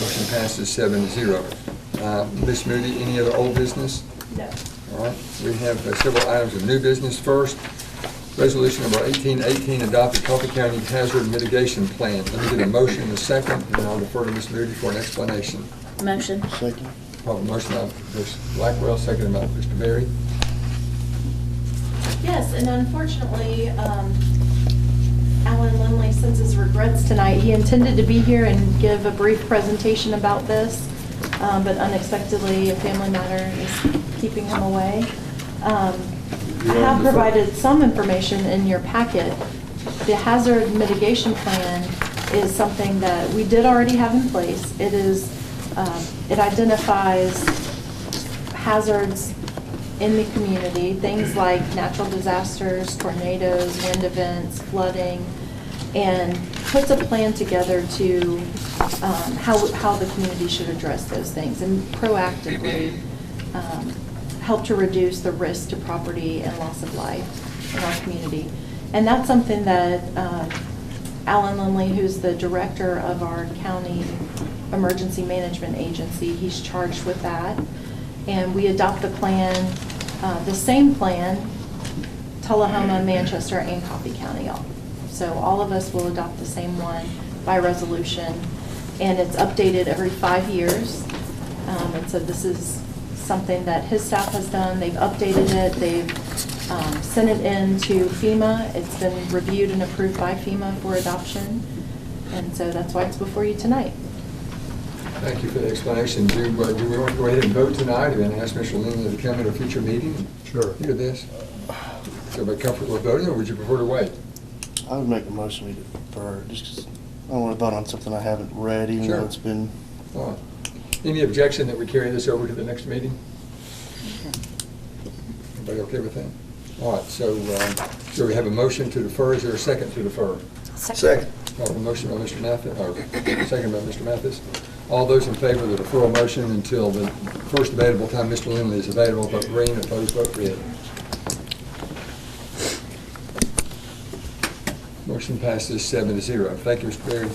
Speaker 1: Motion passes 7-0. Ms. Moody, any other old business?
Speaker 11: No.
Speaker 1: All right. We have several items of new business. First, resolution number 1818, adopted Coffee County Hazard Mitigation Plan. Let me get a motion in a second, and I'll defer to Ms. Moody for an explanation.
Speaker 2: Motion.
Speaker 15: Second.
Speaker 1: Proper motion by Ms. Blackwell, seconded by Mr. Berry.
Speaker 11: Yes, and unfortunately, Alan Lindley sends his regrets tonight. He intended to be here and give a brief presentation about this, but unexpectedly, a family matter is keeping him away. I have provided some information in your packet. The hazard mitigation plan is something that we did already have in place. It identifies hazards in the community, things like natural disasters, tornadoes, wind events, flooding, and puts a plan together to how the community should address those things and proactively help to reduce the risk to property and loss of life in our community. And that's something that Alan Lindley, who's the director of our county emergency management agency, he's charged with that. And we adopt the plan, the same plan, Tullahoma, Manchester, and Coffee County. So all of us will adopt the same one by resolution. And it's updated every 5 years. And so this is something that his staff has done. They've updated it. They've sent it in to FEMA. It's been reviewed and approved by FEMA for adoption, and so that's why it's before you tonight.
Speaker 1: Thank you for the explanation. Do we want to go ahead and vote tonight and ask Mr. Lindley to come at a future meeting?
Speaker 8: Sure.
Speaker 1: Hear this? Is everybody comfortable with voting, or would you prefer to wait?
Speaker 15: I would make a motion we defer, just 'cause I don't want to vote on something I haven't read, even
Speaker 1: Sure.
Speaker 15: though it's been.
Speaker 1: All right. Any objection that we carry this over to the next meeting? Everybody okay with that? All right, so we have a motion to defer. Is there a second to defer?
Speaker 14: Second.
Speaker 1: A motion by Mr. Mathis, or second by Mr. Mathis. All those in favor of the deferral motion until the first available time Mr. Lindley is available, vote green, opposed, vote red. Motion passes 7-0. Thank you, Mr. Perry.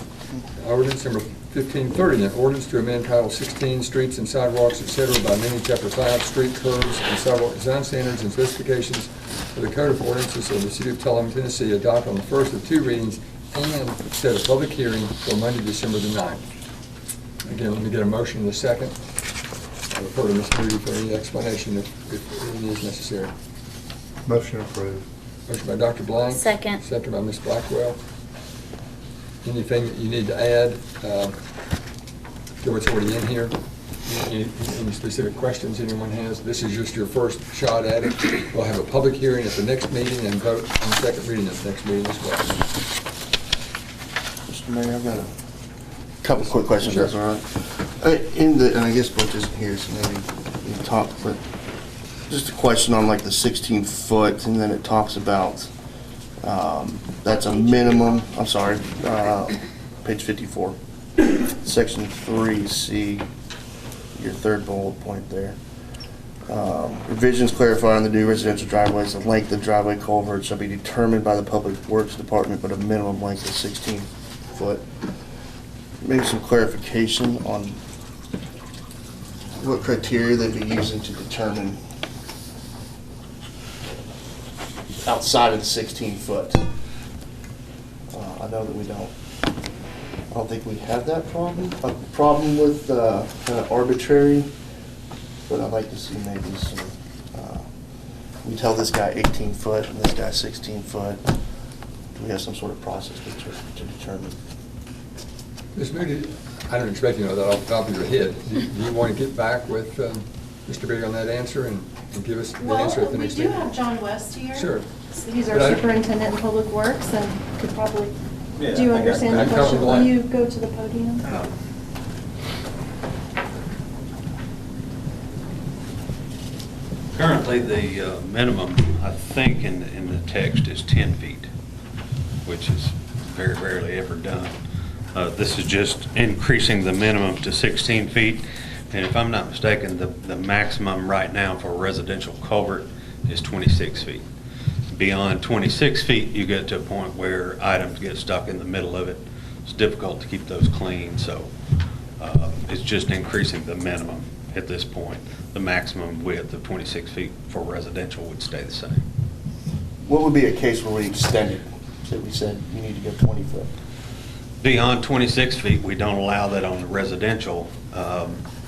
Speaker 1: Ordinance number 1530, an ordinance to amend Title 16, Streets and Sidewalks, etc., by amending Chapter 5, Street Curves and Sidewalk Design Standards and Specifications of the Code of Ordinances of the City of Tullahoma, Tennessee, adopt on the first of two readings and set a public hearing for Monday, December the 9th. Again, let me get a motion in a second. I'll refer to Ms. Moody for any explanation if any is necessary.
Speaker 8: Motion approved.
Speaker 1: Motion by Dr. Blank.
Speaker 2: Second.
Speaker 1: Second by Ms. Blackwell. Anything that you need to add to what's already in here? Any specific questions anyone has? This is just your first shot at it. We'll have a public hearing at the next meeting and vote on the second reading at the next meeting as well.
Speaker 15: Mr. Mayor, I've got a couple quick questions,
Speaker 1: Sure.
Speaker 15: if that's all right. And I guess Butch isn't here, so maybe we can talk, but just a question on like the 16-foot, and then it talks about, that's a minimum, I'm sorry, page 54, section 3C, your third bullet point there. Revisions clarify on the new residential driveways, the length of driveway culvert shall be determined by the Public Works Department, but a minimum length of 16 foot. Maybe some clarification on what criteria they'd be using to determine outside of the 16 foot. I know that I don't think we have that problem. A problem with kind of arbitrary, but I'd like to see maybe some, we tell this guy 18 foot and this guy 16 foot. Do we have some sort of process to determine?
Speaker 1: Ms. Moody, I don't expect you to know that off the top of your head. Do you want to get back with Mr. Bigg on that answer and give us the answer at the next meeting?
Speaker 11: We do have John West here.
Speaker 1: Sure.
Speaker 11: He's our superintendent in public works and could probably, do you understand the
Speaker 1: I'm
Speaker 11: question?
Speaker 1: comfortable.
Speaker 11: Will you go to the podium?
Speaker 3: Currently, the minimum, I think, in the text is 10 feet, which is very rarely ever done. This is just increasing the minimum to 16 feet. And if I'm not mistaken, the maximum right now for a residential culvert is 26 feet. Beyond 26 feet, you get to a point where items get stuck in the middle of it. It's difficult to keep those clean, so it's just increasing the minimum at this point. The maximum width of 26 feet for residential would stay the same.
Speaker 15: What would be a case where we extended? Say we said you need to go 20 foot.
Speaker 3: Beyond 26 feet, we don't allow that on the residential.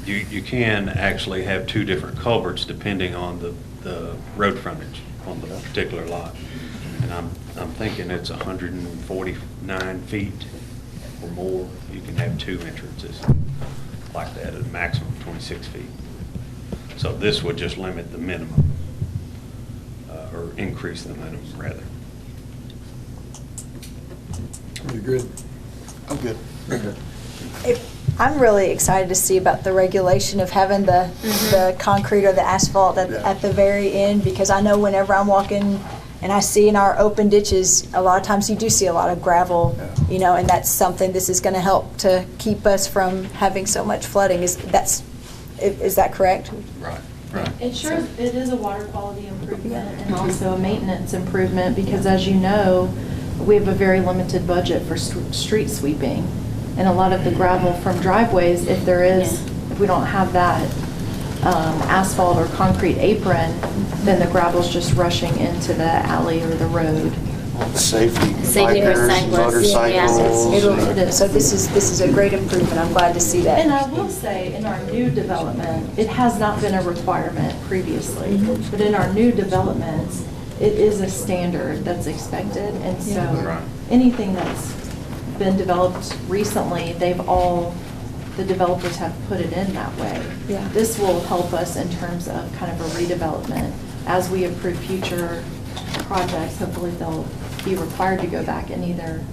Speaker 3: You can actually have two different culverts depending on the road frontage on the particular lot. And I'm thinking it's 149 feet or more. You can have two entrances like that at a maximum of 26 feet. So this would just limit the minimum, or increase the minimum rather.
Speaker 1: Are you good?
Speaker 15: I'm good.
Speaker 1: Okay.
Speaker 5: I'm really excited to see about the regulation of having the concrete or the asphalt at the very end, because I know whenever I'm walking and I see in our open ditches, a lot of times you do see a lot of gravel, you know, and that's something this is going to help to keep us from having so much flooding. Is that correct?
Speaker 3: Right.
Speaker 11: It is a water quality improvement and also a maintenance improvement, because as you know, we have a very limited budget for street sweeping. And a lot of the gravel from driveways, if we don't have that asphalt or concrete apron, then the gravel's just rushing into the alley or the road.
Speaker 15: Safety
Speaker 2: for cyclists.
Speaker 15: motorcycles.
Speaker 5: So this is a great improvement. I'm glad to see that.
Speaker 11: And I will say, in our new development, it has not been a requirement previously, but in our new developments, it is a standard that's expected, and so
Speaker 3: Right.
Speaker 11: anything that's been developed recently, the developers have put it in that way.
Speaker 5: Yeah.
Speaker 11: This will help us in terms of kind of a redevelopment. As we approve future projects, hopefully they'll be required to go back and either,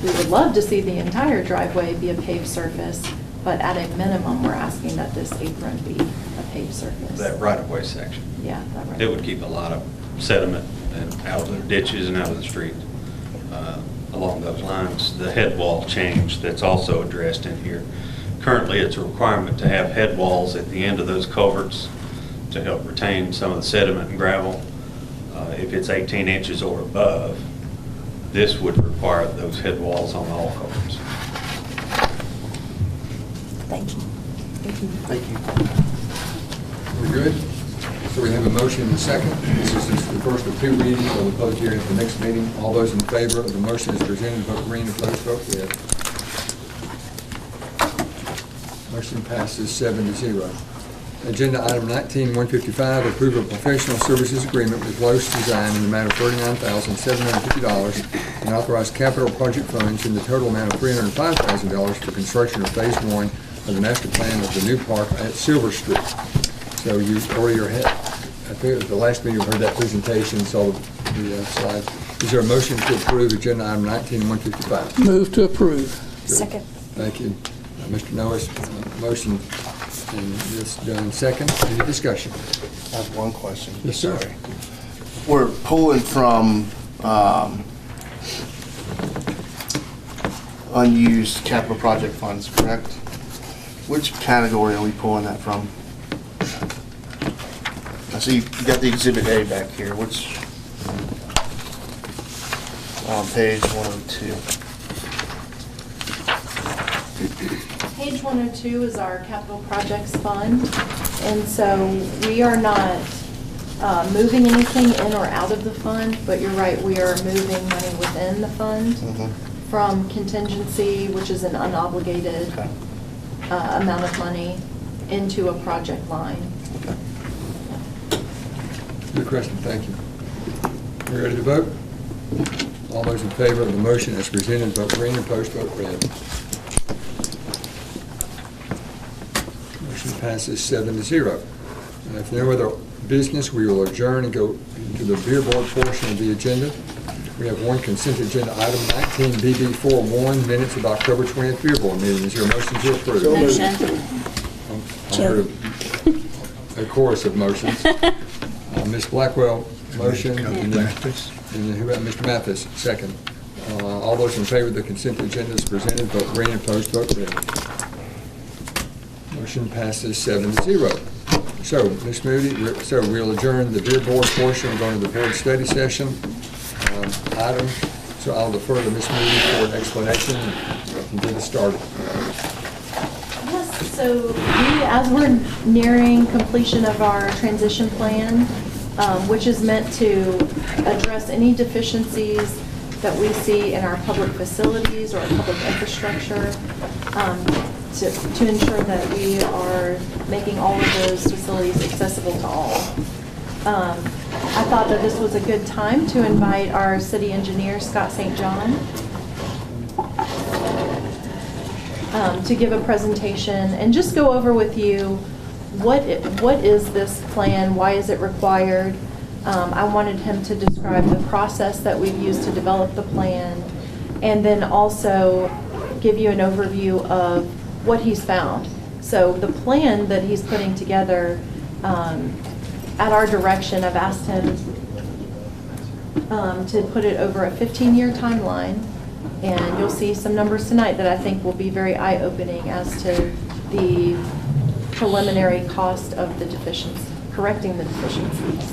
Speaker 11: we would love to see the entire driveway be a paved surface, but at a minimum, we're asking that this apron be a paved surface.
Speaker 18: That right-of-way section.
Speaker 11: Yeah, that right.
Speaker 18: It would keep a lot of sediment out of the ditches and out of the street. Along those lines, the head wall change that's also addressed in here. Currently, it's a requirement to have head walls at the end of those culverts to help retain some of the sediment and gravel. If it's 18 inches or above, this would require those head walls on all culverts.
Speaker 5: Thank you.
Speaker 15: Thank you.
Speaker 1: We're good? So we have a motion and a second. This is the first of two readings of the public hearing at the next meeting. All those in favor of the motion as presented, vote green. Opposed, vote red. Motion passes 7-0. Agenda item 19-155, approval of professional services agreement with Lowe's Design in the amount of $39,750 and authorize capital project funds in the total amount of $305,000 for construction of phase 1 of the master plan of the new park at Silver Street. So you earlier had, I think it was the last meeting, we heard that presentation, saw the slides. Is there a motion to approve agenda item 19-155?
Speaker 16: Move to approve.
Speaker 5: Second.
Speaker 1: Thank you. Mr. Noah's motion and Ms. Dunn second. Any discussion?
Speaker 15: I have one question.
Speaker 1: Yes, sir.
Speaker 15: Sorry. We're pulling from unused capital project funds, correct? Which category are we pulling that from? I see you got the Exhibit A back here. Which, on page 102.
Speaker 11: Page 102 is our capital projects fund, and so we are not moving anything in or out of the fund, but you're right, we are moving money within the fund from contingency, which is an unobligated amount of money, into a project line.
Speaker 1: Good question, thank you. We ready to vote? All those in favor of the motion as presented, vote green. Opposed, vote red. Motion passes 7-0. If no other business, we will adjourn and go to the beer board portion of the agenda. We have one consent agenda item, 19 BB41, minutes of October 20th beer board meeting. Is there a motion to approve?
Speaker 2: Motion.
Speaker 1: I heard a chorus of motions. Ms. Blackwell, motion, and then who, Mr. Mathis, second. All those in favor of the consent agenda as presented, vote green. Opposed, vote red. Motion passes 7-0. So, Ms. Moody, we'll adjourn the beer board portion and go to the board study session item. So I'll defer to Ms. Moody for an explanation and get us started.
Speaker 11: Yes, so as we're nearing completion of our transition plan, which is meant to address any deficiencies that we see in our public facilities or our public infrastructure, to ensure that we are making all of those facilities accessible to all. I thought that this was a good time to invite our city engineer, Scott St. John, to give a presentation and just go over with you what is this plan, why is it required. I wanted him to describe the process that we've used to develop the plan, and then also give you an overview of what he's found. So the plan that he's putting together, at our direction, I've asked him to put it over a 15-year timeline, and you'll see some numbers tonight that I think will be very eye-opening as to the preliminary cost of the deficiencies, correcting the deficiencies.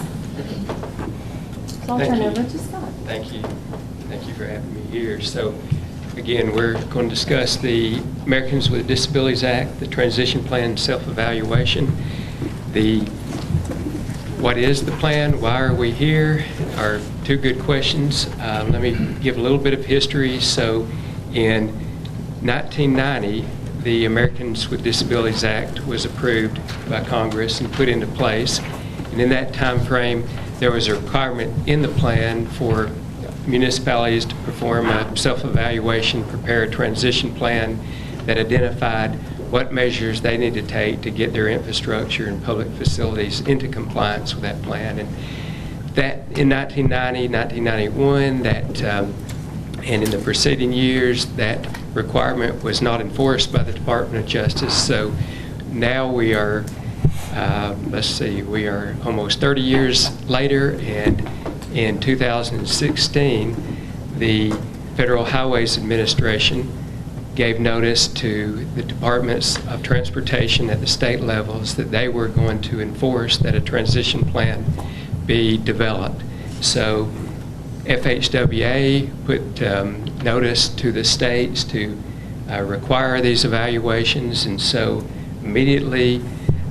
Speaker 11: So I'll turn over to Scott.
Speaker 19: Thank you. Thank you for having me here. So again, we're going to discuss the Americans with Disabilities Act, the Transition Plan Self-Evaluation. What is the plan? Why are we here? Are two good questions. Let me give a little bit of history. So in 1990, the Americans with Disabilities Act was approved by Congress and put into place. And in that time frame, there was a requirement in the plan for municipalities to perform a self-evaluation, prepare a transition plan that identified what measures they need to take to get their infrastructure and public facilities into compliance with that plan. And that in 1990, 1991, and in the preceding years, that requirement was not enforced by the Department of Justice. So now we are, we are almost 30 years later, and in 2016, the Federal Highways Administration gave notice to the Departments of Transportation at the state levels that they were going to enforce that a transition plan be developed. So FHWA put notice to the states to require these evaluations, and so immediately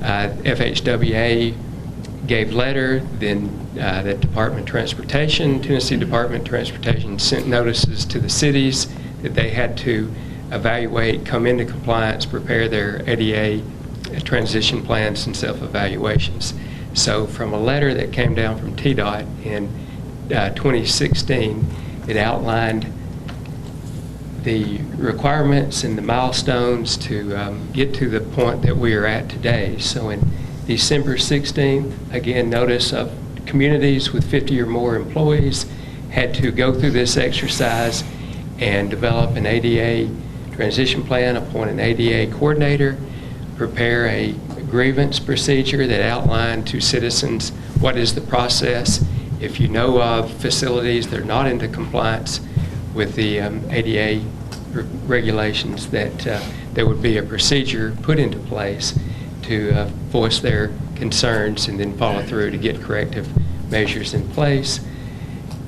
Speaker 19: FHWA gave letter, then the Department of Transportation, Tennessee Department of Transportation, sent notices to the cities that they had to evaluate, come into compliance, prepare their ADA transition plans and self-evaluations. So from a letter that came down from TDOT in 2016, it outlined the requirements and the milestones to get to the point that we are at today. So in December 16th, again, notice of communities with 50 or more employees had to go through this exercise and develop an ADA transition plan, appoint an ADA coordinator, prepare a grievance procedure that outlined to citizens what is the process if you know of facilities that are not into compliance with the ADA regulations, that there would be a procedure put into place to voice their concerns and then follow through to get corrective measures in place.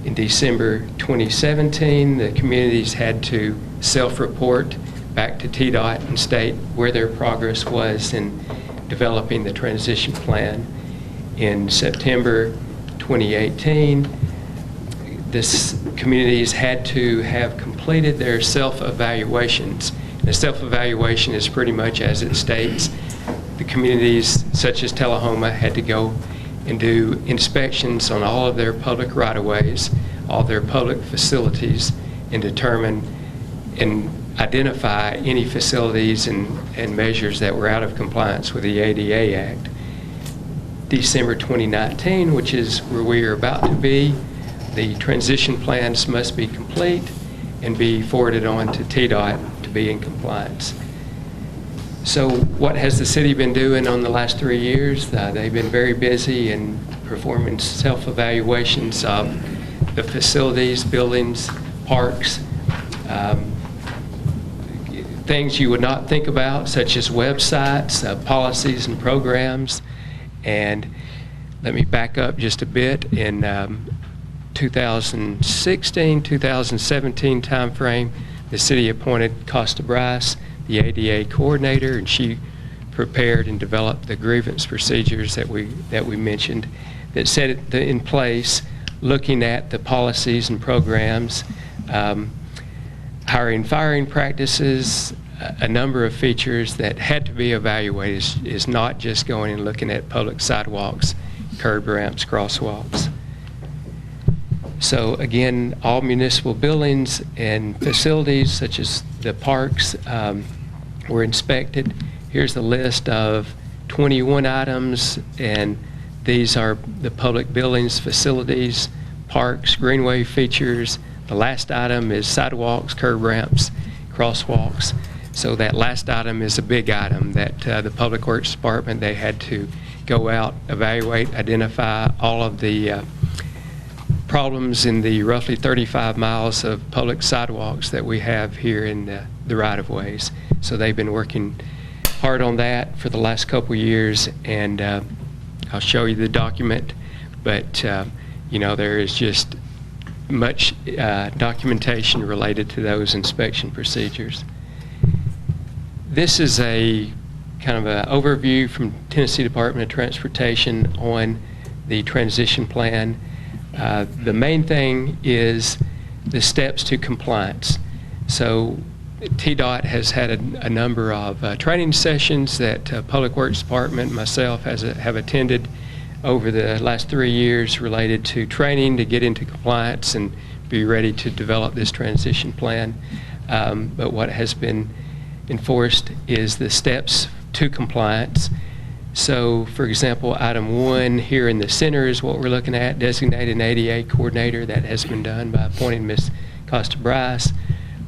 Speaker 19: In December 2017, the communities had to self-report back to TDOT and state where their progress was in developing the transition plan. In September 2018, this communities had to have completed their self-evaluations. The self-evaluation is pretty much as it states. The communities such as Tullahoma had to go and do inspections on all of their public right-of-ways, all their public facilities, and determine and identify any facilities and measures that were out of compliance with the ADA Act. December 2019, which is where we are about to be, the transition plans must be complete and be forwarded on to TDOT to be in compliance. So what has the city been doing on the last 3 years? They've been very busy in performing self-evaluations of the facilities, buildings, parks, things you would not think about, such as websites, policies and programs. And let me back up just a bit. In 2016, 2017 timeframe, the city appointed Costa Bryce, the ADA coordinator, and she prepared and developed the grievance procedures that we mentioned that set it in place, looking at the policies and programs, hiring, firing practices, a number of features that had to be evaluated. Is not just going and looking at public sidewalks, curb ramps, crosswalks. So again, all municipal buildings and facilities such as the parks were inspected. Here's the list of 21 items, and these are the public buildings, facilities, parks, greenway features. The last item is sidewalks, curb ramps, crosswalks. So that last item is a big item that the Public Works Department, they had to go out, evaluate, identify all of the problems in the roughly 35 miles of public sidewalks that we have here in the right-of-ways. So they've been working hard on that for the last couple of years, and I'll show you the document, but you know, there is just much documentation related to those inspection procedures. This is a kind of an overview from Tennessee Department of Transportation on the transition plan. The main thing is the steps to compliance. So TDOT has had a number of training sessions that Public Works Department, myself, have attended over the last 3 years related to training to get into compliance and be ready to develop this transition plan. But what has been enforced is the steps to compliance. So, for example, item 1 here in the center is what we're looking at, designate an ADA coordinator. That has been done by appointing Ms. Costa-Bryce,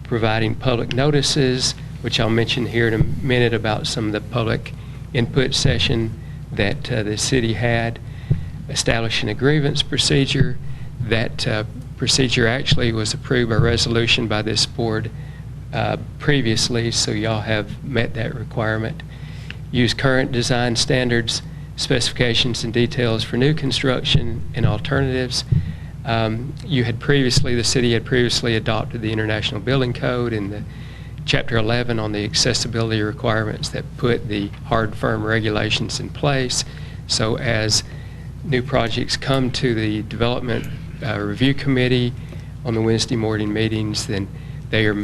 Speaker 19: providing public notices, which I'll mention here in a minute about some of the public input session that the city had, establishing a grievance procedure. That procedure actually was approved by resolution by this board previously, so y'all have met that requirement. Use current design standards, specifications, and details for new construction and alternatives. The city had previously adopted the International Building Code and the Chapter 11 on the accessibility requirements that put the hard, firm regulations in place. So as new projects come to the Development Review Committee on the Wednesday morning meetings, then they are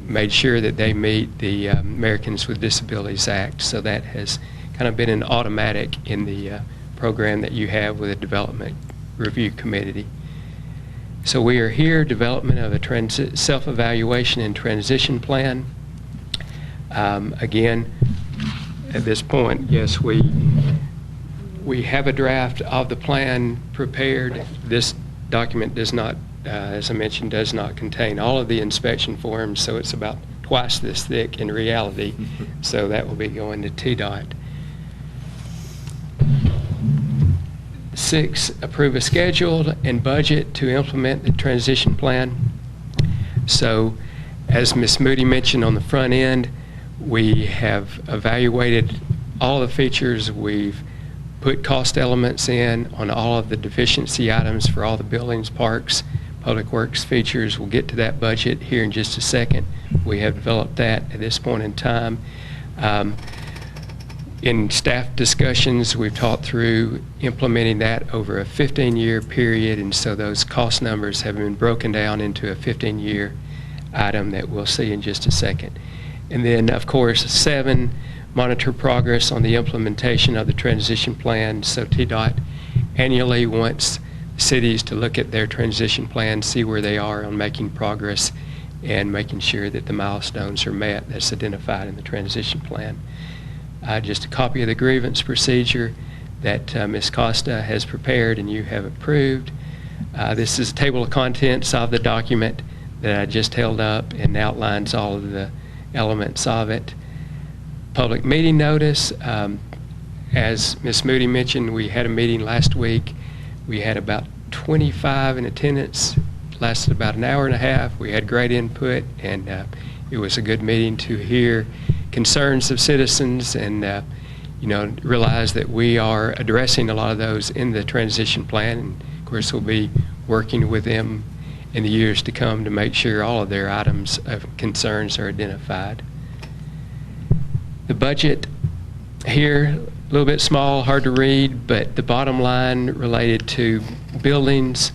Speaker 19: made sure that they meet the Americans with Disabilities Act. So that has kind of been an automatic in the program that you have with the Development Review Committee. So we are here, development of a self-evaluation and transition plan. Again, at this point, yes, we have a draft of the plan prepared. This document does not, as I mentioned, does not contain all of the inspection forms, so it's about twice this thick in reality. So that will be going to TDOT. 6, approve a schedule and budget to implement the transition plan. So, as Ms. Moody mentioned on the front end, we have evaluated all the features. We've put cost elements in on all of the deficiency items for all the buildings, parks, public works features. We'll get to that budget here in just a second. We have developed that at this point in time. In staff discussions, we've talked through implementing that over a 15-year period, and so those cost numbers have been broken down into a 15-year item that we'll see in just a second. And then, of course, 7, monitor progress on the implementation of the transition plan. So TDOT annually wants cities to look at their transition plan, see where they are on making progress and making sure that the milestones are met that's identified in the transition plan. Just a copy of the grievance procedure that Ms. Costa has prepared and you have approved. This is a table of contents of the document that I just held up and outlines all of the elements of it. Public meeting notice. As Ms. Moody mentioned, we had a meeting last week. We had about 25 in attendance. Lasted about an hour and a half. We had great input, and it was a good meeting to hear concerns of citizens and realize that we are addressing a lot of those in the transition plan, and of course we'll be working with them in the years to come to make sure all of their items of concerns are identified. The budget here, a little bit small, hard to read, but the bottom line related to buildings,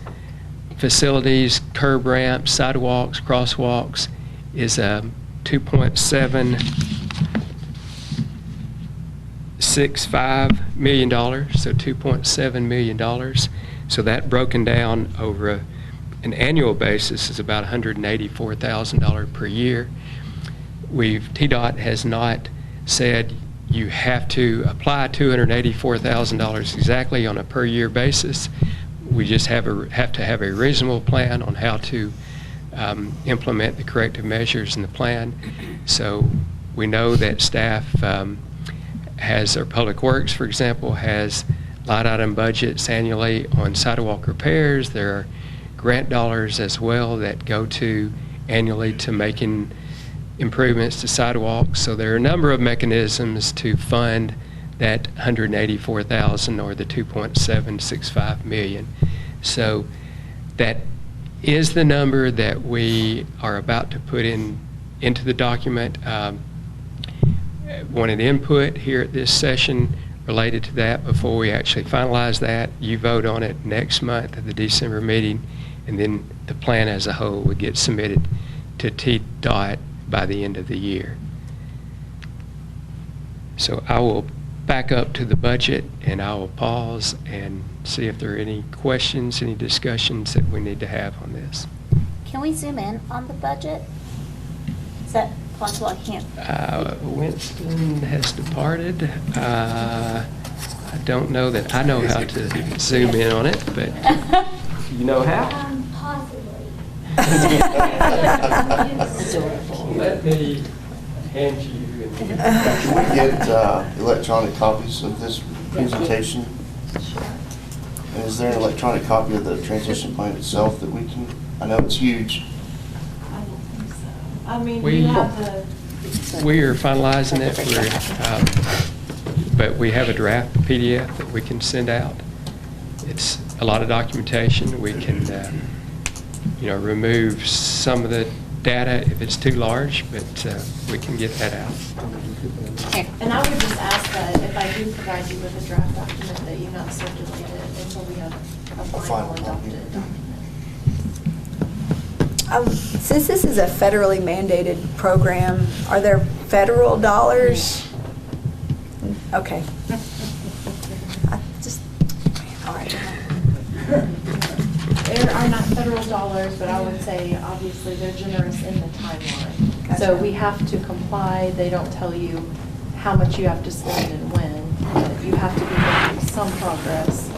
Speaker 19: facilities, curb ramps, sidewalks, crosswalks is $2.765 million, so $2.7 million. So that broken down over an annual basis is about $184,000 per year. TDOT has not said you have to apply $284,000 exactly on a per year basis. We just have to have a reasonable plan on how to implement the corrective measures in the plan. So we know that staff or Public Works, for example, has line item budgets annually on sidewalk repairs. There are grant dollars as well that go to annually to making improvements to sidewalks. So there are a number of mechanisms to fund that $184,000 or the $2.765 million. So that is the number that we are about to put into the document. Wanted input here at this session related to that before we actually finalize that. You vote on it next month at the December meeting, and then the plan as a whole would get submitted to TDOT by the end of the year. So I will back up to the budget, and I will pause and see if there are any questions, any discussions that we need to have on this.
Speaker 2: Can we zoom in on the budget? Is that possible? I can't.
Speaker 19: Winston has departed. I don't know that I know how to zoom in on it, but you know how?
Speaker 2: Possibly.
Speaker 19: Let me hand you.
Speaker 15: Can we get electronic copies of this presentation? And is there an electronic copy of the transition plan itself that we can, I know it's huge.
Speaker 11: I don't think so. I mean,
Speaker 19: We
Speaker 11: you have the.
Speaker 19: We are finalizing it, but we have a draft PDF that we can send out. It's a lot of documentation. We can, remove some of the data if it's too large, but we can get that out.
Speaker 11: And I would just ask that if I do provide you with a draft document, that you not circulate it until we have a final adopted document.
Speaker 5: Since this is a federally mandated program, are there federal dollars? Okay. All right.
Speaker 11: There are not federal dollars, but I would say, obviously, they're generous in the timeline.
Speaker 5: Gotcha.
Speaker 11: So we have to comply. They don't tell you how much you have to spend and when, but you have to be making some progress.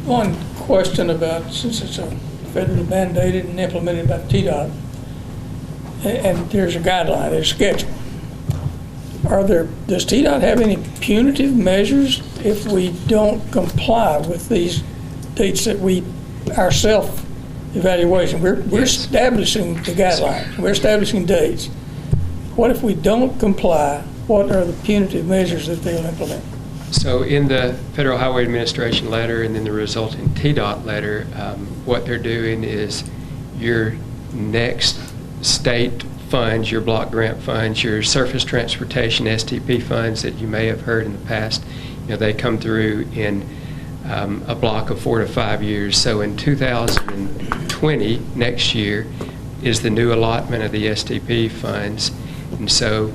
Speaker 16: One question about, since it's a federally mandated and implemented by TDOT, and there's a guideline, there's a schedule. Does TDOT have any punitive measures if we don't comply with these dates that our self-evaluation, we're establishing the guidelines, we're establishing dates. What if we don't comply? What are the punitive measures that they'll implement?
Speaker 19: So in the Federal Highway Administration letter and then the resulting TDOT letter, what they're doing is your next state funds, your block grant funds, your surface transportation STP funds that you may have heard in the past, they come through in a block of 4 to 5 years. So in 2020, next year, is the new allotment of the STP funds. And so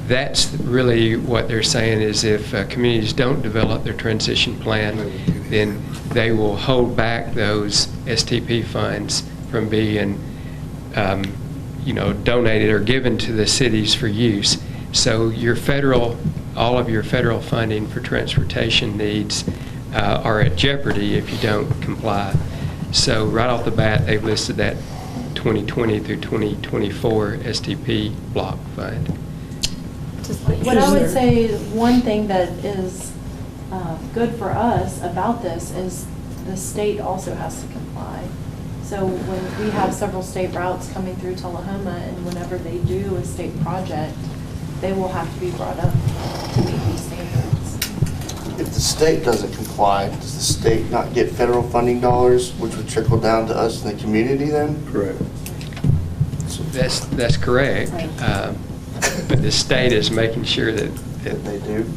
Speaker 19: that's really what they're saying is if communities don't develop their transition plan, then they will hold back those STP funds from being donated or given to the cities for use. So all of your federal funding for transportation needs are at jeopardy if you don't comply. So right off the bat, they've listed that 2020 through 2024 STP block fund.
Speaker 11: What I would say, one thing that is good for us about this is the state also has to comply. So when we have several state routes coming through Tullahoma, and whenever they do a state project, they will have to be brought up to meet these standards.
Speaker 15: If the state doesn't comply, does the state not get federal funding dollars, which would trickle down to us in the community then?
Speaker 8: Correct.
Speaker 19: That's correct. But the state is making sure that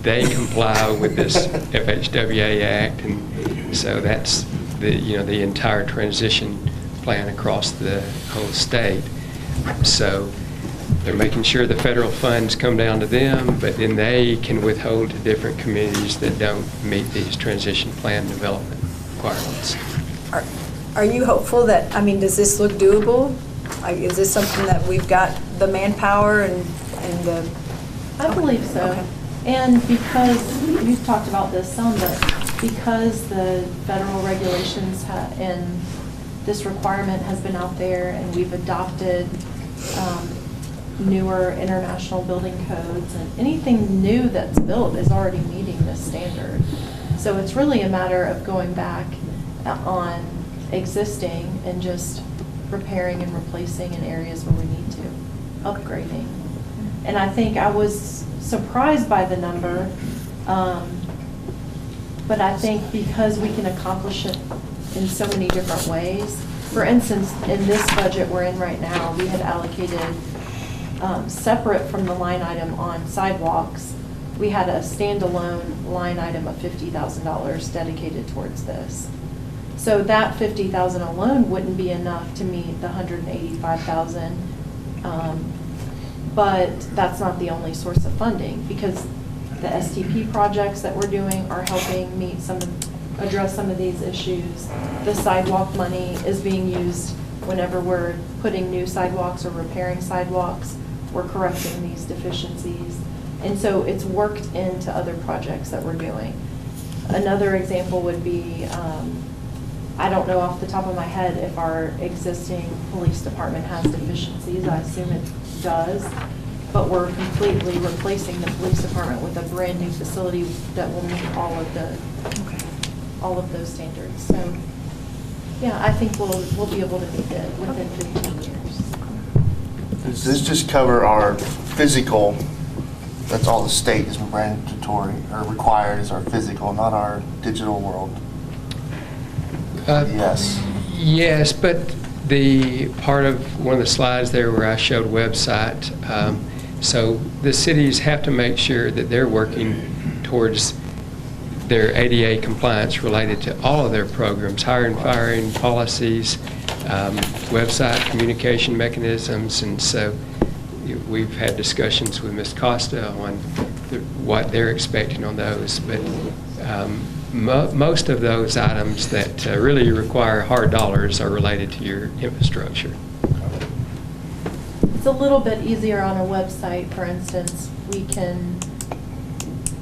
Speaker 19: they comply with this FHWA Act, and so that's the entire transition plan across the whole state. So they're making sure the federal funds come down to them, but then they can withhold to different communities that don't meet these transition plan development requirements.
Speaker 5: Are you hopeful that, does this look doable? Like, is this something that we've got the manpower and the...
Speaker 11: I believe so.
Speaker 5: Okay.
Speaker 11: And because, you've talked about this some, but because the federal regulations and this requirement has been out there and we've adopted newer international building codes, and anything new that's built is already meeting this standard. So it's really a matter of going back on existing and just repairing and replacing in areas where we need to, upgrading. And I think I was surprised by the number, but I think because we can accomplish it in so many different ways. For instance, in this budget we're in right now, we had allocated, separate from the line item on sidewalks, we had a standalone line item of $50,000 dedicated towards this. So that $50,000 alone wouldn't be enough to meet the $185,000 But that's not the only source of funding, because the STP projects that we're doing are helping address some of these issues. The sidewalk money is being used whenever we're putting new sidewalks or repairing sidewalks. We're correcting these deficiencies. And so it's worked into other projects that we're doing. Another example would be, I don't know off the top of my head if our existing police department has deficiencies. I assume it does. But we're completely replacing the police department with a brand new facility that will meet all of those standards. So, yeah, I think we'll be able to meet it within 15 years.
Speaker 15: Does this just cover our physical? That's all the state is mandatory or required is our physical, not our digital world. Yes.
Speaker 19: Yes, but the part of one of the slides there where I showed website, so the cities have to make sure that they're working towards their ADA compliance related to all of their programs, hiring, firing, policies, website communication mechanisms, and so we've had discussions with Ms. Costa on what they're expecting on those, but most of those items that really require hard dollars are related to your infrastructure.
Speaker 11: It's a little bit easier on a website, for instance.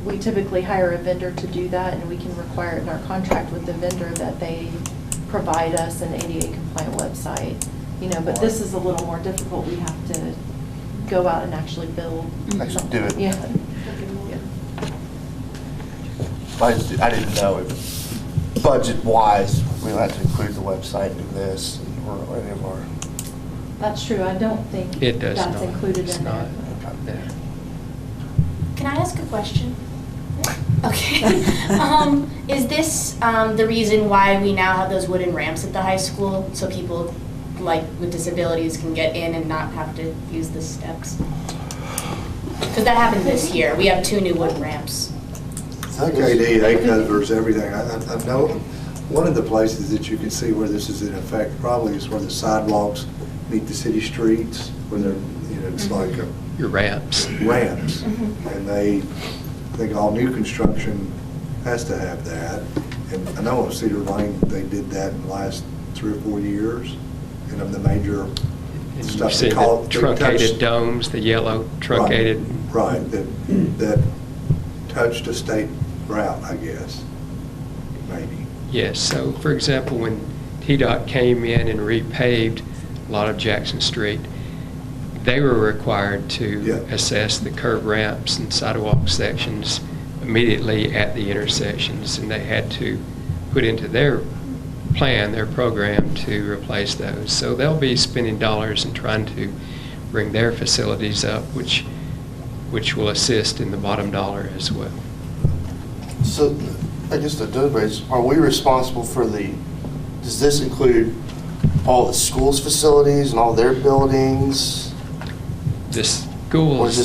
Speaker 11: We typically hire a vendor to do that, and we can require it in our contract with the vendor that they provide us an ADA compliant website. But this is a little more difficult. We have to go out and actually build.
Speaker 15: Actually do it.
Speaker 11: Yeah.
Speaker 15: I didn't know if budget-wise, we had to include the website in this or any of our.
Speaker 11: That's true. I don't think
Speaker 19: it does
Speaker 11: that's
Speaker 19: not.
Speaker 11: included
Speaker 19: It's
Speaker 11: in
Speaker 19: not.
Speaker 11: there.
Speaker 20: Can I ask a question? Okay. Is this the reason why we now have those wooden ramps at the high school, so people with disabilities can get in and not have to use the steps? Because that happened this year. We have 2 new wooden ramps.
Speaker 8: I think ADA covers everything. I know one of the places that you can see where this is in effect probably is where the sidewalks meet the city streets, when they're, it's like
Speaker 19: your ramps.
Speaker 8: Ramps. And I think all new construction has to have that. And I know in Cedar Lane, they did that in the last 3 or 4 years. And of the major stuff
Speaker 19: You see the truncated domes, the yellow truncated.
Speaker 8: Right, that touched a state route, I guess, maybe.
Speaker 19: Yes, so for example, when TDOT came in and repaved a lot of Jackson Street, they were required to assess the curb ramps and sidewalk sections immediately at the intersections, and they had to put into their plan, their program, to replace those. So they'll be spending dollars and trying to bring their facilities up, which will assist in the bottom dollar as well.
Speaker 15: So, I guess the deliberate, are we responsible for does this include all the schools' facilities and all their buildings?
Speaker 19: The schools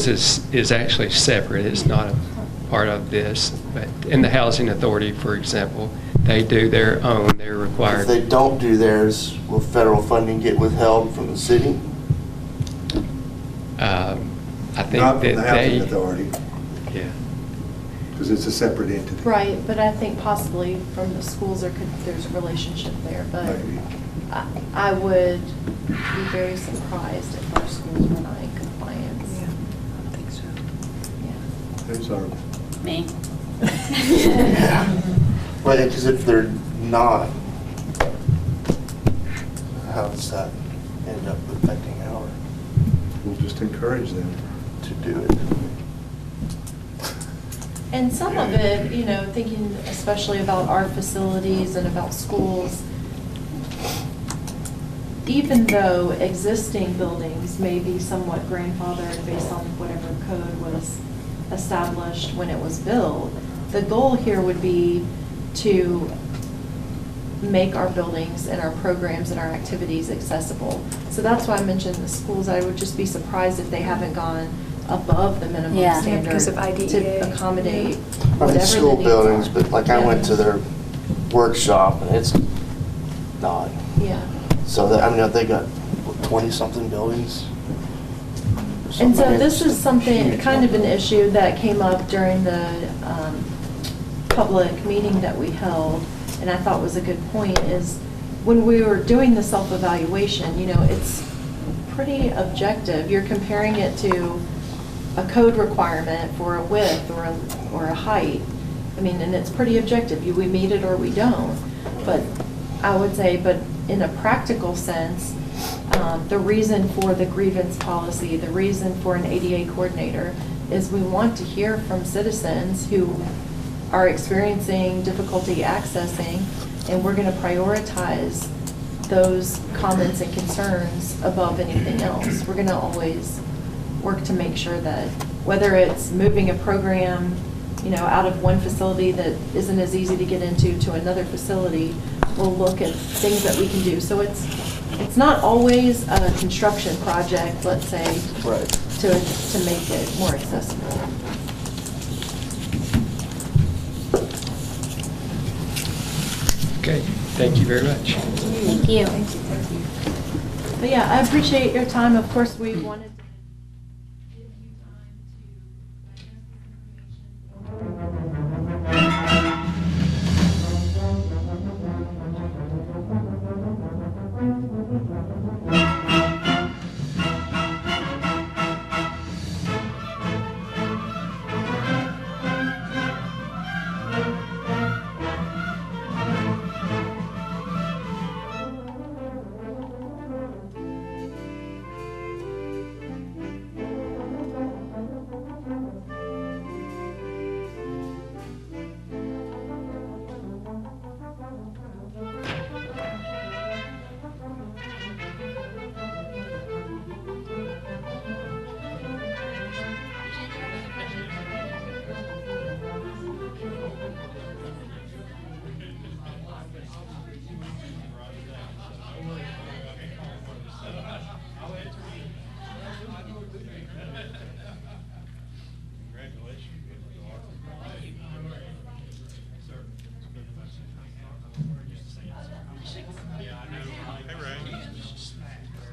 Speaker 19: is actually separate. It's not a part of this. But in the Housing Authority, for example, they do their own. They're required.
Speaker 15: If they don't do theirs, will federal funding get withheld from the city?
Speaker 19: I think
Speaker 8: Not from
Speaker 19: that
Speaker 8: the Housing Authority.
Speaker 19: Yeah.
Speaker 8: Because it's a separate entity.
Speaker 11: Right, but I think possibly from the schools there's a relationship there, but
Speaker 8: Maybe.
Speaker 11: I would be very surprised if our schools were not in compliance. Yeah, I don't think so.
Speaker 8: Who's our?
Speaker 20: Me.
Speaker 15: Yeah. Right, because if they're not, how does that end up affecting our?
Speaker 8: We'll just encourage them
Speaker 15: to do it.
Speaker 11: And some of it, thinking especially about our facilities and about schools, even though existing buildings may be somewhat grandfathered based on whatever code was established when it was built, the goal here would be to make our buildings and our programs and our activities accessible. So that's why I mentioned the schools. I would just be surprised if they haven't gone above the minimum standard
Speaker 5: because of IDEA.
Speaker 11: to accommodate
Speaker 15: I
Speaker 11: whatever
Speaker 15: mean, school
Speaker 11: the needs
Speaker 15: buildings,
Speaker 11: are.
Speaker 15: but I went to their workshop and it's not.
Speaker 11: Yeah.
Speaker 15: So they got 20-something buildings.
Speaker 11: And so this is something, kind of an issue that came up during the public meeting that we held, and I thought was a good point, is when we were doing the self-evaluation, you know, it's pretty objective. You're comparing it to a code requirement for a width or a height. I mean, and it's pretty objective. We meet it or we don't. But I would say, but in a practical sense, the reason for the grievance policy, the reason for an ADA coordinator is we want to hear from citizens who are experiencing difficulty accessing, and we're going to prioritize those comments and concerns above anything else. We're going to always work to make sure that whether it's moving a program, you know, out of one facility that isn't as easy to get into to another facility, we'll look at things that we can do. So it's not always a construction project, let's say,
Speaker 1: right,
Speaker 11: to make it more accessible.
Speaker 19: Okay, thank you very much.
Speaker 2: Thank you.
Speaker 11: But yeah, I appreciate your time. Of course, we wanted to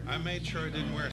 Speaker 21: I made sure I didn't wear